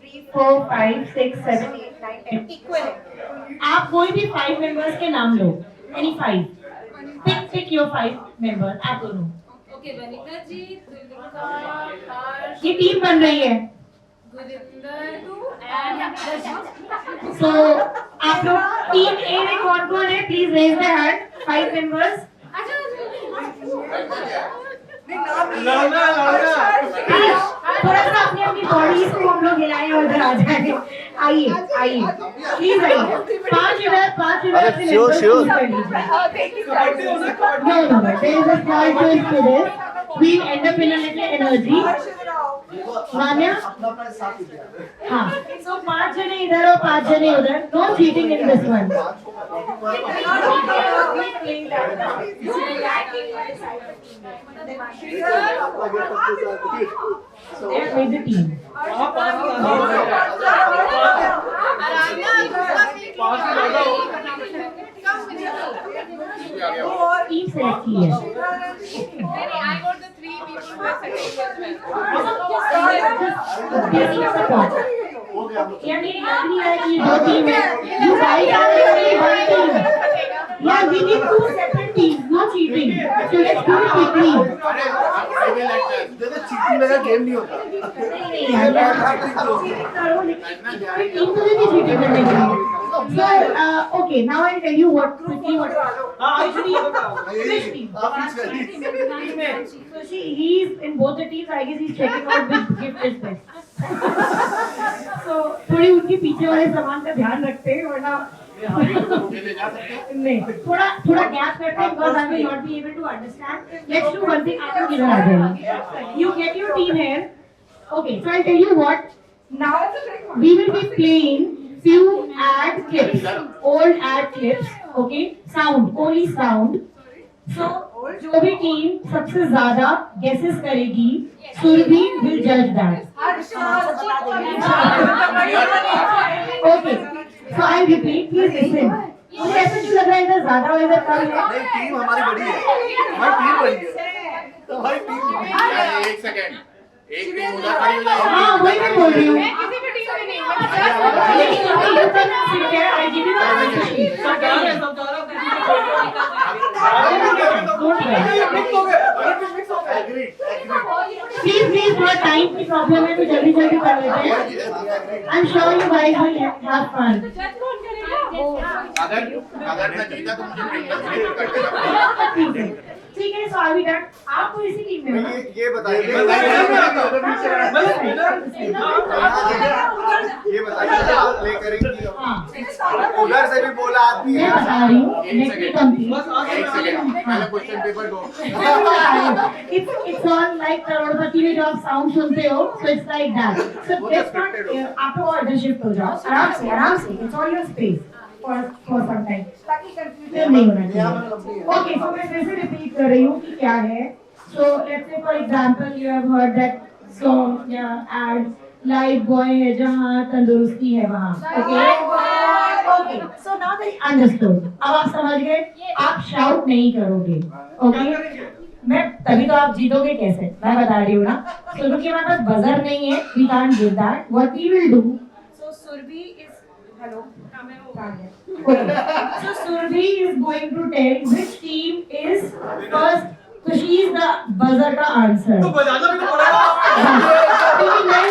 3 4 5 6 7 8 9 10 इक्वल है. आप कोई भी 5 members के नाम लो. Any 5. Pick your 5 members. आप दोनों. Okay, वनिता जी, दुर्गा, हर्ष, ये टीम बन रही है. गुरिंदर and So आप लोग टीम A में कौन-कौन है? Please raise the hand. 5 members. थोड़ा सा अपनी अपनी बॉडीज को हम लोग हिलाएं और इधर आ जाएं. आइए प्लीज आइए. 5 इधर से Sure. No, there is a small twist to this. We end up in a little energy. मान्या? हाँ. So 5 जने इधर और 5 जने उधर. No cheating in this one. There is the team. Team select की है. I got the 3 people who are sitting as well. या मेरी कंपनी है कि 2 टीम है. You guys are only one team. Yeah, we need 2 separate teams. No cheating. So let's do it quickly. Cheating मेरा game नहीं होता. नहीं यार. cheating करो लेकिन टीम को भी cheating करने के लिए. So okay, now I'll tell you what quickly what. Which team? So he's in both the teams. I guess he's checking out which gift is best. So थोड़ी उनके पीछे वाले सामान का ध्यान रखते हैं वरना नहीं थोड़ा गैप करते हैं because I will not be able to understand. Let's do one thing. आप लोग इधर आ जाइए. You get your team here. Okay, so I'll tell you what. Now we will be playing few ad clips, old ad clips. Okay, sound, only sound. So जो भी team सबसे ज्यादा guesses करेगी, Surabhi will judge that. Okay, so I'll repeat. Please listen. मुझे ऐसा क्यों लग रहा है इधर ज्यादा और इधर कम है? नहीं टीम हमारी बड़ी है. हमारी टीम बड़ी है. हमारी टीम. एक सेकंड. एक टीम उधर खड़ी हो जाएगी. हाँ वही मैं बोल रही हूँ. मैं किसी भी टीम में नहीं हूँ. I give you the Please, थोड़ा टाइम की प्रॉब्लम है तो जल्दी कर लेते हैं. I'm sure you guys will have fun. अगर मैं जीता तो मुझे प्रिंटर कर देना. ठीक है, so are we done? आपको इसी टीम में होना. ये बताइए. ये बताइए आप ले करेंगी. उधर से भी बोला आदमी. मैं बता रही हूँ. एक सेकंड. पहले क्वेश्चन पेपर दो. It's all like करोड़पति में जो आप साउंड सुनते हो, so it's like that. So let's not. आप लोग और इधर शिफ्ट हो जाओ. आराम से. It's all your space. For some time. ताकि confusion नहीं होना चाहिए. Okay, so मैं फिर से repeat कर रही हूँ कि क्या है. So let's say for example you have heard that song या ad life boy है जहाँ तंदुरुस्ती है वहाँ. Okay. So now they understood. अब आप समझ गए. आप shout नहीं करोगे. Okay. मैं तभी तो आप जीतोगे कैसे? मैं बता रही हूँ ना. So क्योंकि हमारे पास buzzer नहीं है, we can't give that. What we will do. So Surbhi is hello. Okay. So Surbhi is going to tell which team is first. So she is the buzzer का answer. तो बजाना भी तो पड़ेगा. क्योंकि नहीं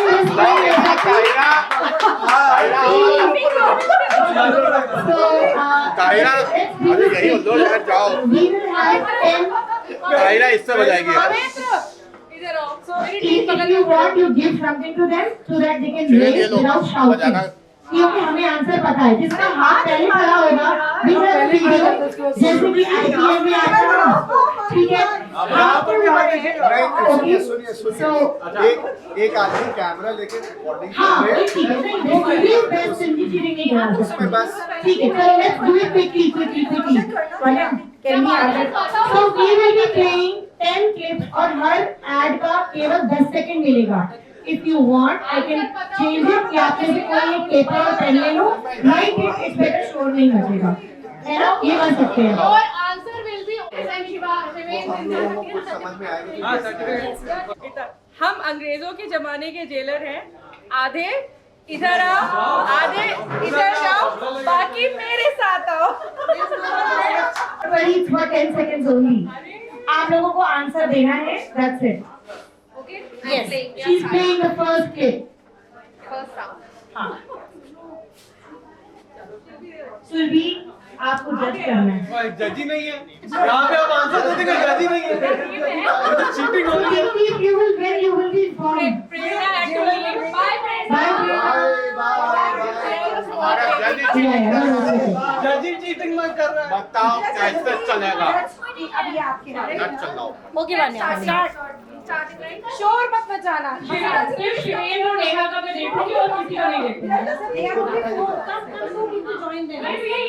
कायरा अरे यही हो 2000 जाओ. We will have 10. कायरा इससे बजाएगी. इधर आओ. So If you want, you give something to them so that they can raise without shouting. क्योंकि हमें आंसर पता है. जिसका हाथ पहले खड़ा होगा, we have a video. जैसे कि IPL में आता है. ठीक है. सुनिए. एक आदमी कैमरा लेके रिकॉर्डिंग हाँ, कर रहे ठीक है. नहीं, वो भी बेस्ट इंजीनियरिंग नहीं करा सकते. उसमें बस ठीक है. So let's do it quickly. Can we add? So we will be playing 10 clips और हर ad का केवल 10 सेकंड मिलेगा. If you want, I can change it. कि आप में से कोई एक पेपर और पेन ले लो. Write it. It's better शोर नहीं मचेगा. है ना? ये कर सकते हैं. और आंसर विल बी समझ में आएगा. हम अंग्रेजों के जमाने के जेलर हैं. आधे इधर आओ, आधे इधर जाओ, बाकी मेरे साथ आओ। 20 for 10 seconds only. आप लोगों को आंसर देना है, that's it. Okay. Yes, she's playing the first clip. First round. हाँ. सुरभि, आपको जज करना है. जज ही नहीं है यहाँ पे आप आंसर देते हैं जज ही नहीं है चीटिंग हो रही है You will win, you will be informed. हमारा जज जज ही चीटिंग मत कर रहा है बताओ कैसे चलेगा अभी आपके हाथ में. मत चलाओ ओके वान्या, स्टार्ट. शोर मत मचाना। सिर्फ शिवेन और नेहा का मैं देखूंगी और किसी का नहीं देखूंगी.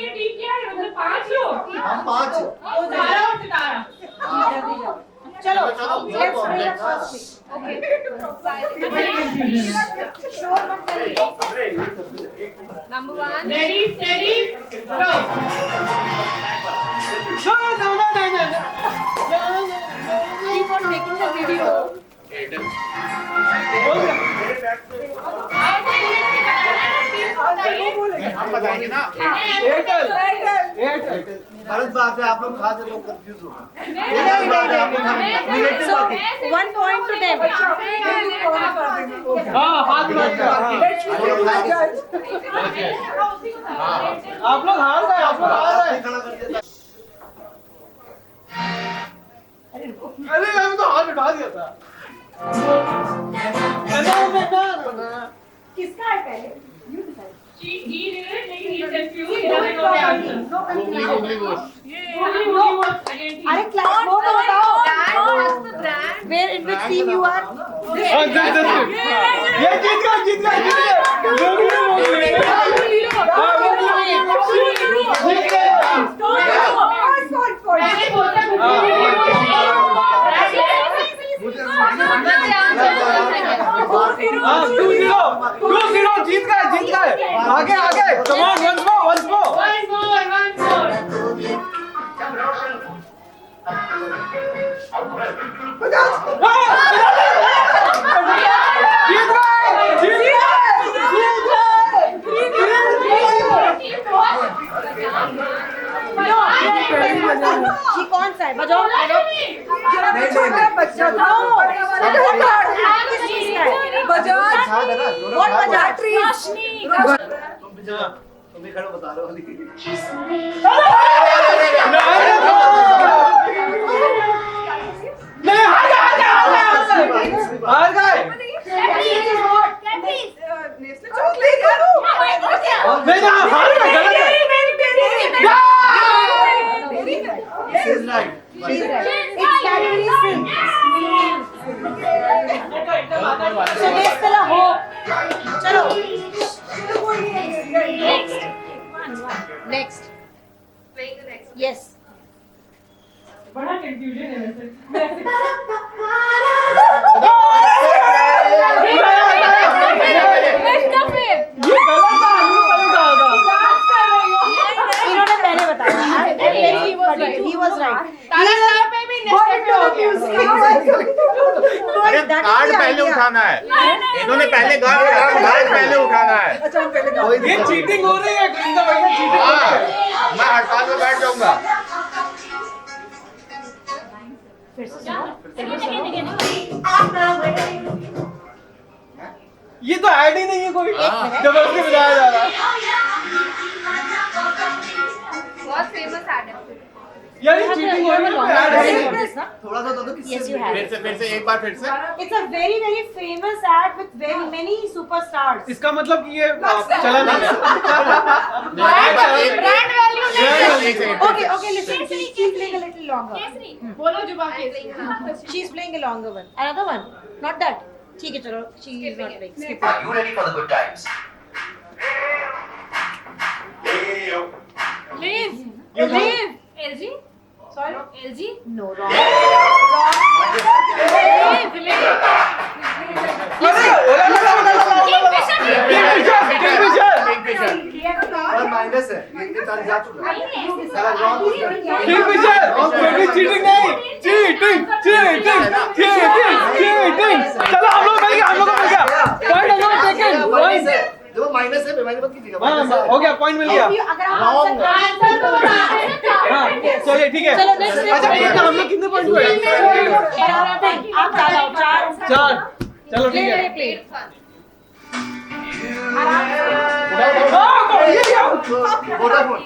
ये टीम क्या है? मतलब 5 लोग. हम 5 तो तारा और सितारा. चलो, let's play the first clip. शोर मत करिए. Number 1. Ready, steady, go. Keep on making the video. हम बताएंगे ना गलत बात है आप लोग खा से लोग कंफ्यूज हो So 1 point to them. हाँ हाथ मत आप लोग हार गए अरे मैंने तो हाथ उठा दिया था किसका है पहले? You decide. He did it, लेकिन he confused. He doesn't know the answer. अरे क्लास वो तो बताओ. Where in which team you are? ये जीत गया जीत गए आगे come on once more ये कौन सा है? बजाओ बच्चा था। तुम भी खड़े बता रहे हो हार गए She's right. It's category sing. So there's still a hope. चलो. Next. Playing the next. Yes. बड़ा confusion है वैसे. इन्होंने पहले बताया. He was right. अरे कार्ड पहले उठाना है इन्होंने पहले कार्ड पहले उठाना है ये चीटिंग हो रही है गुरिंदर भैया चीटिंग हो रही है मैं हड़ताल में बैठ जाऊंगा ये तो ऐड ही नहीं है कोई जबरदस्ती बजाया जा रहा है बहुत famous artist. यार ये चीटिंग हो रही है कोई ऐड है थोड़ा सा दो Yes, you have. फिर से एक बार फिर से It's a very very famous ad with very many superstars. इसका मतलब कि ये चला नहीं है Brand value नहीं. Okay, listen. She's playing a little longer. बोलो जुबान I'm playing another question. She's playing a longer one. Another one. Not that. ठीक है चलो. She is not playing. Skip it. Are you ready for the good times? Leave. LG? Sorry. LG? No, wrong. और minus है ये तारीख जा चुका है सारा रॉन्ग चीटिंग नहीं चीटिंग चलो हम लोग मिल गया पॉइंट हम लोग टेकन बनाने मत कीजिएगा। हाँ हो गया, पॉइंट मिल गया। अगर आप आंसर हाँ चलिए ठीक है। चलो, next, next, अच्छा next. हम लोग कितने पॉइंट हुए? आप ज्यादा 4। चलो ठीक है। Play Vodafone.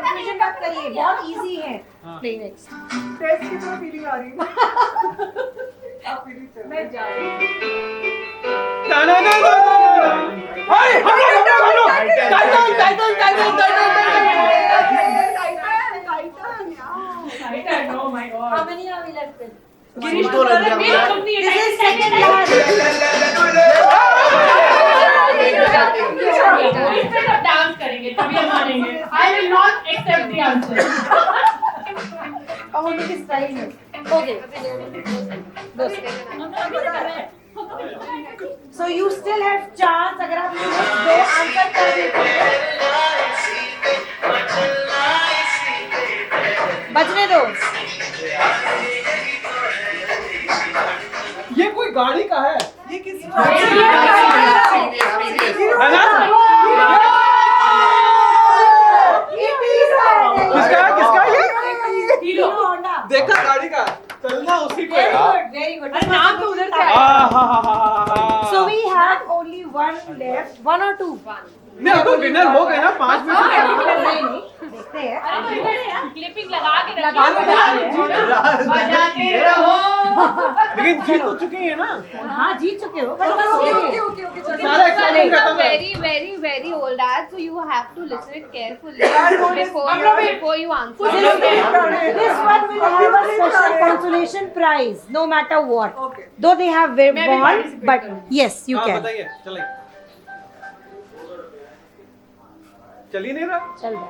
कंफ्यूजन मत करिए, बहुत इजी है। Play next. टेस्ट की तरह फीलिंग आ रही है। मैं जा रही हूँ। ना हाय हम लोग Titan Oh my God. How many are we left with? Girish, दो रन दिया मेरी हमने। कंपनी This है। is second last. Instead of dance करेंगे तभी हम मानेंगे. I will not accept the answer. अब हम लोग इस टाइम में. Okay. So you still have chance. अगर आप दो आंसर कर देते हैं, बचने दो. ये कोई गाड़ी का है? ये किस है ना? किसका ये? Hero Honda. देखा गाड़ी का, चलना उसी को है। Very good. नाम तो उधर से आया. So we have only one left. One or two? नहीं अब तो विनर हो गए ना 5 में। नहीं, देखते हैं. क्लिपिंग लगा के बजाते रहो. लेकिन जीत तो चुके हैं ना। हाँ जीत चुके हो. सारा एक्साइटमेंट खत्म है। very old ad, so you have to listen it carefully before you answer. This one will have a special consolation prize, no matter what. Okay. Though they have won, but yes, you हाँ can. बताइए, चलिए। चलिए नहीं रहा। चल रहा.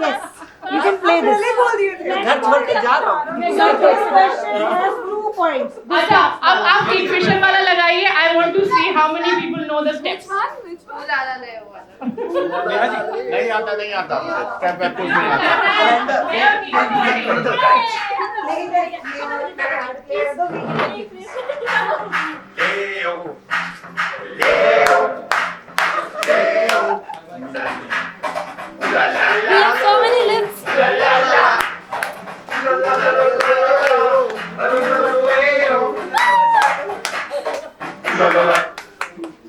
Yes, you can play this. घर छोड़ के जा रहा हूँ। So this question has 2 points. अच्छा अब आप किंगफिशर वाला लगाइए. I want to see how many people know the steps. नहीं आता स्टेप बैक कुछ नहीं आता।